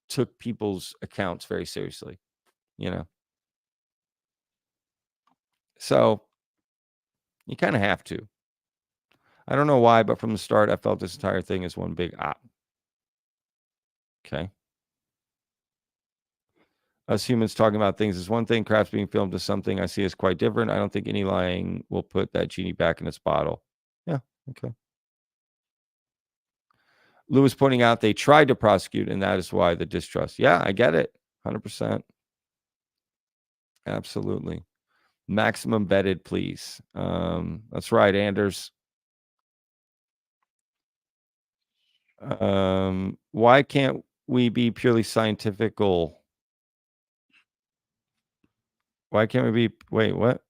took people's accounts very seriously, So you kind of have to. I don't know why, but from the start, I felt this entire thing is one big op. Okay. Us humans talking about things is one thing. Crafts being filmed is something I see as quite different. I don't think any lying will put that genie back in its bottle. Yeah. Okay. Lou was pointing out they tried to prosecute, and that is why the distrust. Yeah, I get it. 100%. Absolutely. Maximum vetted, please. That's right, Anders. Why can't we be purely scientifical? Why can't we be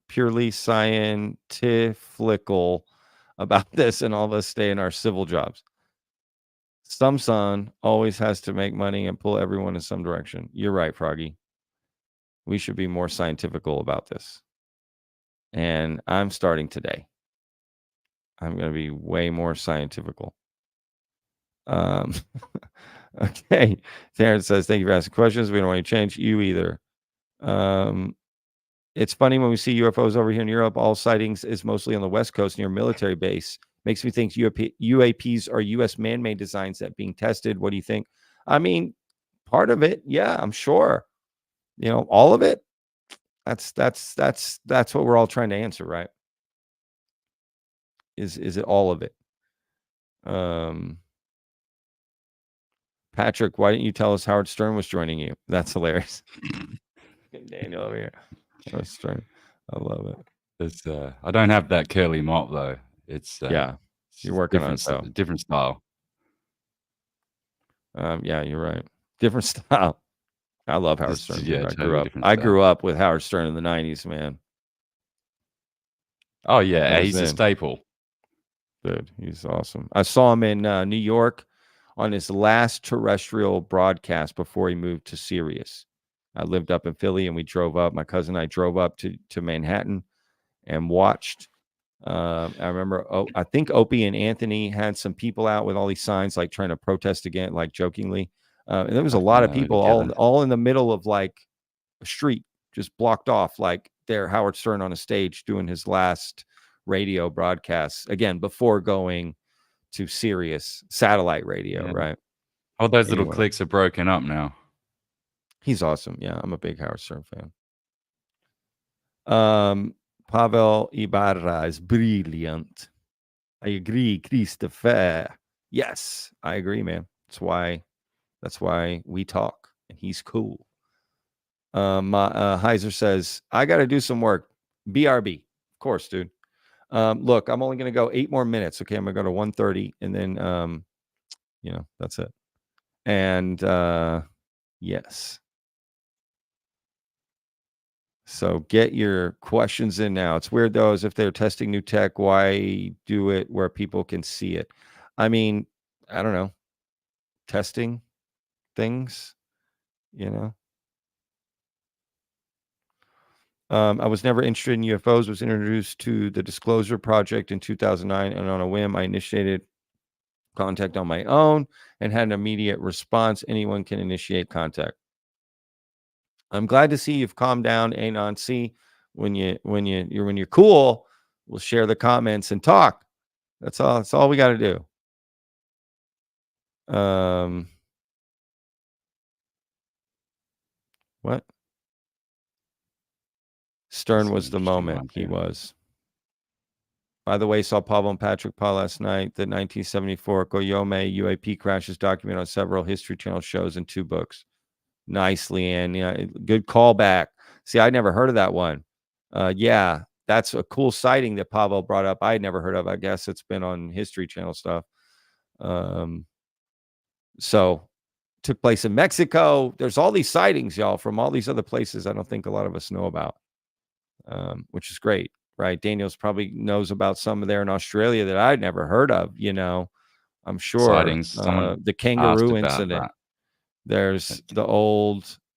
purely scientifical about this and all of us stay in our civil jobs? Some son always has to make money and pull everyone in some direction. You're right, Froggy. We should be more scientifical about this. And I'm starting today. I'm going to be way more scientifical. Okay. Terrence says, thank you for asking questions. We don't want to change you either. It's funny when we see UFOs over here in Europe, all sightings is mostly on the West Coast near a military base. Makes me think UAPs are U.S. man-made designs that being tested. What do you think? I mean, part of it, yeah, I'm sure. All of it. That's what we're all trying to answer, right? Is it all of it? Patrick, why didn't you tell us Howard Stern was joining you? That's hilarious. Daniel over here. Howard Stern. I love it. It's I don't have that curly mop though. It's yeah, you're working on it though. Different style. Yeah, you're right. Different style. I love Howard Stern. Yeah, I grew up with Howard Stern in the 90s, man. Oh yeah, he's a staple. Dude, he's awesome. I saw him in New York on his last terrestrial broadcast before he moved to Sirius. I lived up in Philly, and we drove up. My cousin and I drove up to Manhattan and watched. I remember, I think Opie and Anthony had some people out with all these signs, like trying to protest again, like jokingly. And there was a lot of people all in the middle of like a street, just blocked off, like there, Howard Stern on a stage doing his last radio broadcasts again before going to Sirius satellite radio, right? All those little cliques are broken up now. He's awesome. Yeah, I'm a big Howard Stern fan. Pavel Ibarra is brilliant. I agree, Christopher. Yes, I agree, man. That's why we talk. and he's cool. Heiser says, I got to do some work. BRB. Of course, dude. Look, I'm only going to go 8 more minutes. Okay. I'm going to go to 1:30 and then, that's it. And, yes. So get your questions in now. It's weird though, as if they're testing new tech. Why do it where people can see it? I mean, I don't know. Testing things, I was never interested in UFOs, was introduced to the Disclosure Project in 2009, and on a whim, I initiated contact on my own and had an immediate response. Anyone can initiate contact. I'm glad to see you've calmed down, Anon. See, when you're cool, we'll share the comments and talk. That's all. That's all we got to do. What? Stern was the moment. He was. By the way, saw Pablo and Patrick Paul last night. The 1974 Koyome UAP crash is documented on several History Channel shows and 2 books. Nice, Leanne. Yeah, good callback. See, I never heard of that one. Yeah, that's a cool sighting that Pablo brought up. I had never heard of. I guess it's been on History Channel stuff. So took place in Mexico. There's all these sightings, y'all, from all these other places I don't think a lot of us know about, which is great, right? Daniels probably knows about some there in Australia that I'd never heard of, I'm sure. Sightings. The kangaroo incident. There's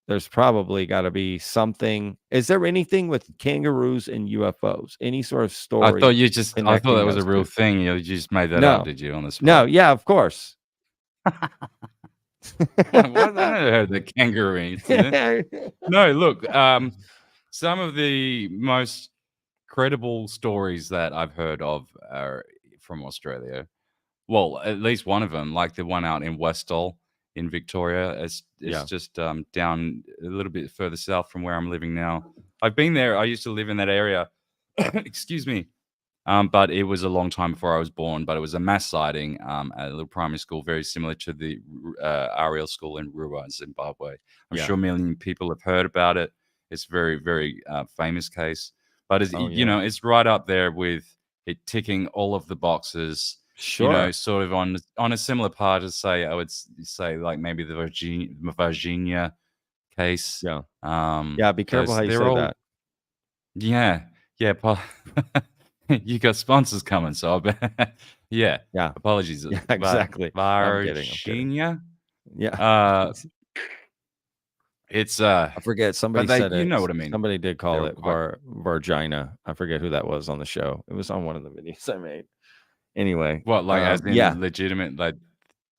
there's probably got to be something. Is there anything with kangaroos and UFOs? Any sort of story? I thought that was a real thing. You just made that up, did you, on the spot? No, yeah, of course. What? I never heard the kangaroo incident. No, look, some of the most credible stories that I've heard of are from Australia. Well, at least one of them, like the one out in Westall in Victoria. It's just down a little bit further south from where I'm living now. I've been there. I used to live in that area. Excuse me. But it was a long time before I was born. But it was a mass sighting at a little primary school, very similar to the AARO school in Rua, Zimbabwe. I'm sure a million people have heard about it. It's a very, very famous case. But it's right up there with it ticking all of the boxes. Sure. Sort of on a similar part as I would say like maybe the Virginia case. Yeah. Be careful how you say that. Yeah. You got sponsors coming, so I bet. Yeah. Apologies. Yeah, exactly. Virginia. Yeah. It's I forget. Somebody said it. You know what I mean. Somebody did call it Virginia. I forget who that was on the show. It was on one of the videos I made. Anyway, what, like as in legitimate, like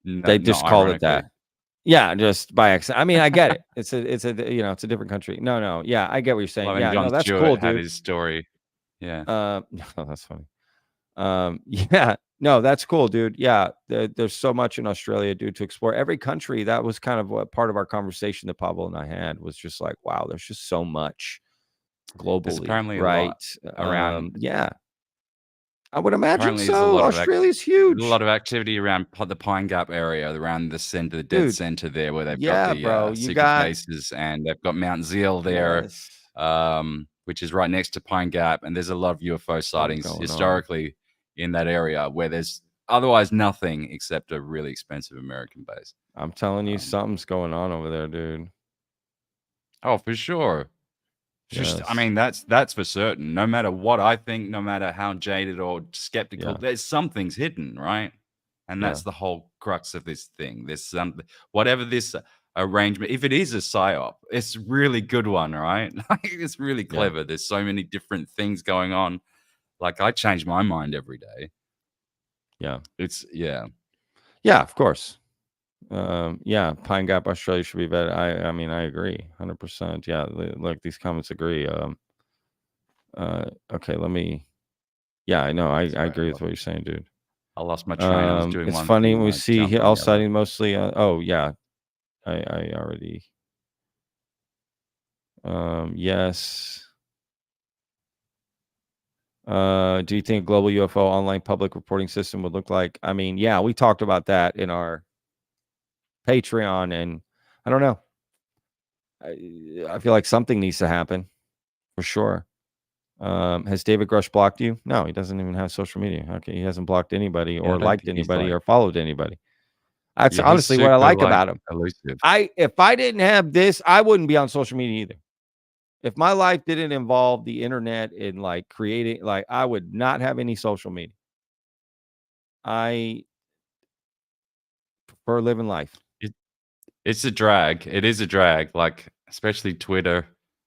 they just call it that. Yeah, just by accident. I mean, I get it. It's a it's a different country. No. Yeah, I get what you're saying. John that's Stewart cool, had dude. his story. Yeah. No, that's funny. Yeah, no, that's cool, dude. Yeah, there's so much in Australia, dude, to explore. Every country. That was kind of what part of our conversation that Pablo and I had was just like, wow, there's just so much globally. There's apparently right around. I would imagine so. Australia's huge. A lot of activity around the Pine Gap area, around the center, the dead center there, where they've got the secret bases, and they've got Mount Zeal there, which is right next to Pine Gap, and there's a lot of UFO sightings historically in that area, where there's otherwise nothing except a really expensive American base. I'm telling you, something's going on over there, dude. Oh, for sure. Just, I mean, that's for certain. No matter what I think, no matter how jaded or skeptical, there's something's hidden, right? And that's the whole crux of this thing. There's something, whatever this arrangement, if it is a psyop, it's a really good one, right? Like, it's really clever. There's so many different things going on. Like, I change my mind every day. Yeah. Yeah, of course. Pine Gap, Australia should be better. I mean, I agree 100%. Yeah, look, these comments agree. Okay, let me. Yeah, I know. I agree with what you're saying, dude. I lost my train. I was doing it's one funny thing, when we I see jumped on all the other. sighting mostly. I already. Yes. Do you think a global UFO online public reporting system would look like? I mean, yeah, we talked about that in our Patreon, and I don't know. I feel like something needs to happen for sure. Has David Grush blocked you? No, he doesn't even have social media. Okay, he hasn't blocked anybody Yeah, I or don't liked think he's anybody like. or followed anybody. That's Yeah, he's honestly what I super like like about him. elusive. If I didn't have this, I wouldn't be on social media either. If my life didn't involve the internet and like creating, like I would not have any social media. I prefer living life. It's a drag. It is a drag. Like especially Twitter.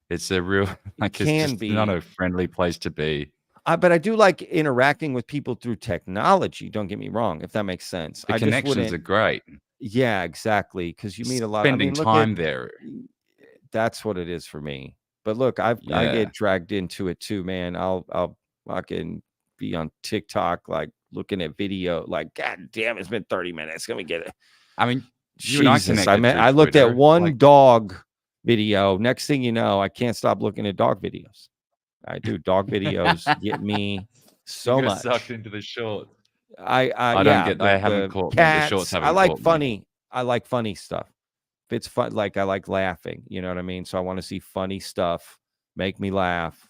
It's a real like it's can just be. not a friendly place to be. But I do like interacting with people through technology. Don't get me wrong, if that makes sense. The I just connections wouldn't. are great. Yeah, exactly. Because you meet a lot. I Spending mean, look time at there. that's what it is for me. But look, I Yeah. get dragged into it too, man. I'll fucking be on TikTok, like looking at video, like God damn, it's been 30 minutes. Let me get it. I mean, you and I Jesus, connected through I looked at Twitter, one like- dog video. Next thing you know, I can't stop looking at dog videos. I do. Dog videos get me so you got much. sucked into the short. I don't yeah, get. I haven't the caught me. The shorts cats. haven't I like caught me. funny. I like funny stuff. If it's fun, like I like laughing. You know what I mean? So I want to see funny stuff, make me laugh.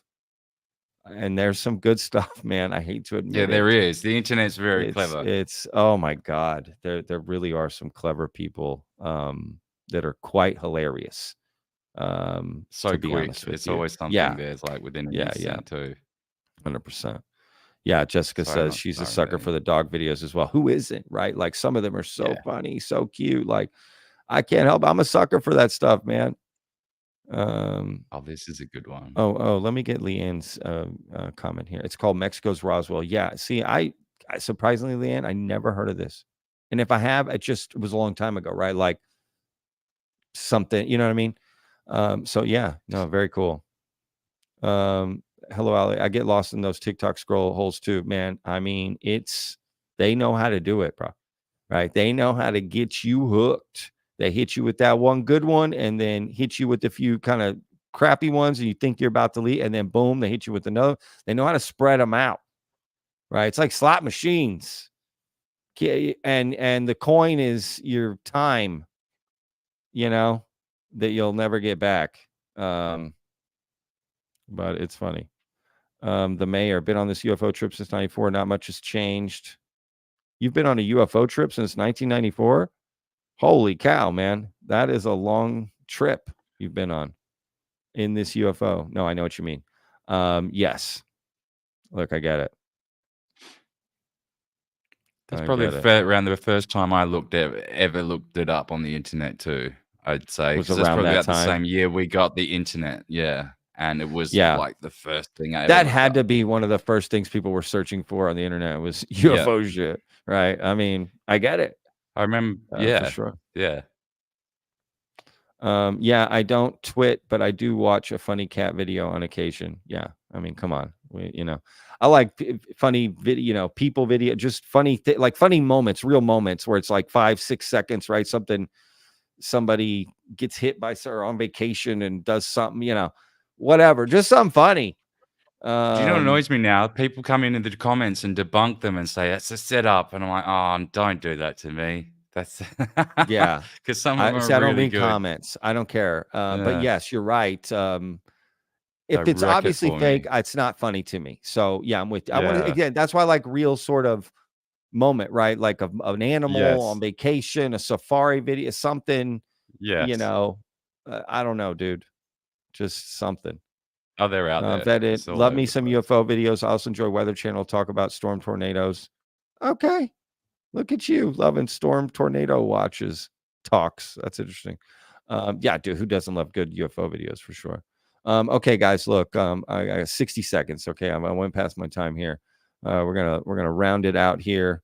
And there's some good stuff, man. I hate to admit Yeah, it. there is. The internet's very It's clever. it's oh my God. There really are some clever people that are quite hilarious. So to be quick. honest with It's you. always something Yeah. there's like within an Yeah, instant too. 100%. Yeah, Jessica Sorry, says not she's a sorry, sucker babe. for the dog videos as well. Who isn't, right? Like some of them are so Yeah. funny, so cute. Like I can't help. I'm a sucker for that stuff, man. Oh, this is a good one. Oh, let me get Leanne's comment here. It's called Mexico's Roswell. Yeah, see, I surprisingly, Leanne, I never heard of this. And if I have, it was a long time ago, right? Like something, you know what I mean? So yeah, no, very cool. Hello, Ali. I get lost in those TikTok scroll holes too, man. I mean, they know how to do it, bro. Right? They know how to get you hooked. They hit you with that one good one and then hit you with a few kind of crappy ones and you think you're about to leave and then boom, they hit you with another. They know how to spread them out. Right? It's like slot machines. And the coin is your time, you know, that you'll never get back. But it's funny. The mayor, been on this UFO trip since 94. Not much has changed. You've been on a UFO trip since 1994? Holy cow, man. That is a long trip you've been on in this UFO. No, I know what you mean. Yes. Look, I get it. That's I probably get it. around the first time I ever looked it up on the internet too. I'd say Was 'cause that's around probably that about the time. same year we got the internet. Yeah, and it was Yeah. like the first thing I ever That looked had up. to be one of the first things people were searching for on the internet was Yeah. UFO shit, right? I mean, I get it. I remember. For Yeah, sure. yeah. Yeah, I don't twit, but I do watch a funny cat video on occasion. Yeah, I mean, come on, I like funny video, people video, just funny, like funny moments, real moments where it's like 5-6 seconds, right? Somebody gets hit by or on vacation and does something, whatever, just something funny. Do you know what annoys me now? People come into the comments and debunk them and say that's a setup, and I'm like, oh, don't do that to me. That's yeah, because some of them I are don't really read good. comments. I don't care. But Yeah. yes, you're right. If They it's wreck it obviously for fake, me. it's not funny to me. So yeah, I'm with you. I want to Yeah. again. That's why I like real sort of moment, right? Like an animal on Yes. vacation, a safari video, something. Yes. I don't know, dude. Just something. Oh, they're out there. VETTED. It's all Love over me the some place. UFO videos. I also enjoy Weather Channel. Talk about storm tornadoes. Okay, look at you loving storm tornado watches talks. That's interesting. Yeah, dude, who doesn't love good UFO videos for sure? Okay, guys, look, I got 60 seconds. Okay, I went past my time here. We're gonna round it out here.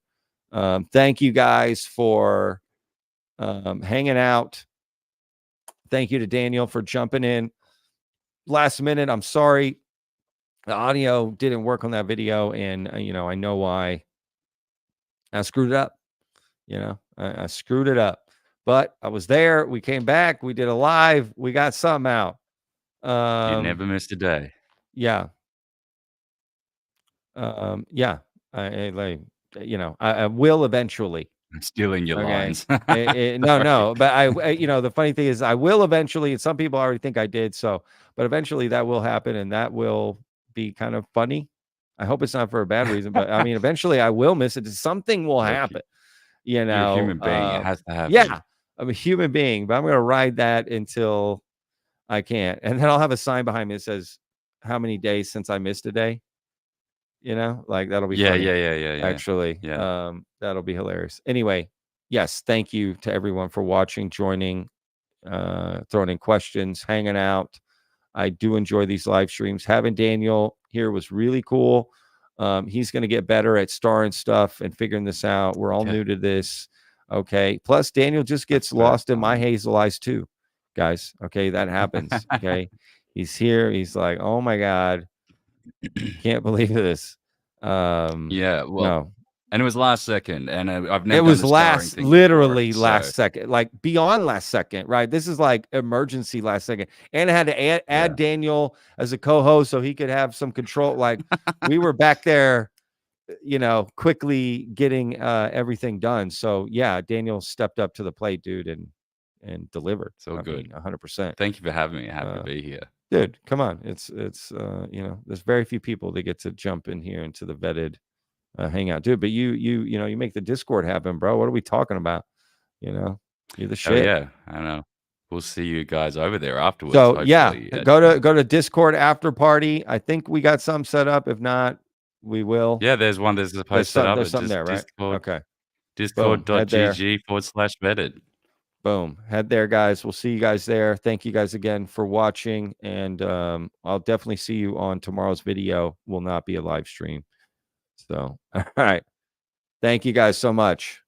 Thank you guys for hanging out. Thank you to Daniel for jumping in last minute. I'm sorry the audio didn't work on that video, and I know why. I screwed it up. I screwed it up, but I was there. We came back. We did a live. We got something out. You never missed a day. Yeah. Yeah. I will eventually. I'm stealing your Okay. lines. No, but you know, the funny thing is I will eventually, and some people already think I did. So, but eventually that will happen and that will be kind of funny. I hope it's not for a bad reason, but I mean, eventually I will miss it. Something will Look, happen, you you're a know. human being. It has to happen. Yeah, I'm a human being, but I'm going to ride that until I can't. And then I'll have a sign behind me that says, how many days since I missed a day? You know, like that'll be funny. Yeah. Actually, Yeah. that'll be hilarious. Anyway, yes, thank you to everyone for watching, joining, throwing in questions, hanging out. I do enjoy these live streams. Having Daniel here was really cool. He's going to get better at starring stuff and figuring this out. We're all new to this. Okay. Plus, Daniel just gets lost in my hazel eyes too, guys. Okay, that happens. Okay, he's here. He's like, oh my god, can't believe this. Yeah, well, no, and it was last second, and I've never. it was done the starring last, thing literally before, last so- second, like beyond last second, right? This is like emergency last second, and I had to add Daniel as a co-host so he could have some control. Like we were back there, you know, quickly getting everything done. So yeah, Daniel stepped up to the plate, dude, and delivered. So good. 100%. Thank you for having me. Happy to be here. Dude, come on. It's you know, there's very few people that get to jump in here into the vetted hangout, dude. But you know, you make the Discord happen, bro. What are we talking about? You know, you're the Oh shit. yeah, I know. We'll see you guys over there afterwards. So yeah, hopefully. go to Discord after party. I think we got some set up. If not, we will. Yeah, there's one. There's a post set up. There's something there, right? Discord, okay. Discord.gg/vetted. Boom. Head there, guys. We'll see you guys there. Thank you guys again for watching. And I'll definitely see you on tomorrow's video. Will not be a live stream. So, all right. Thank you guys so much.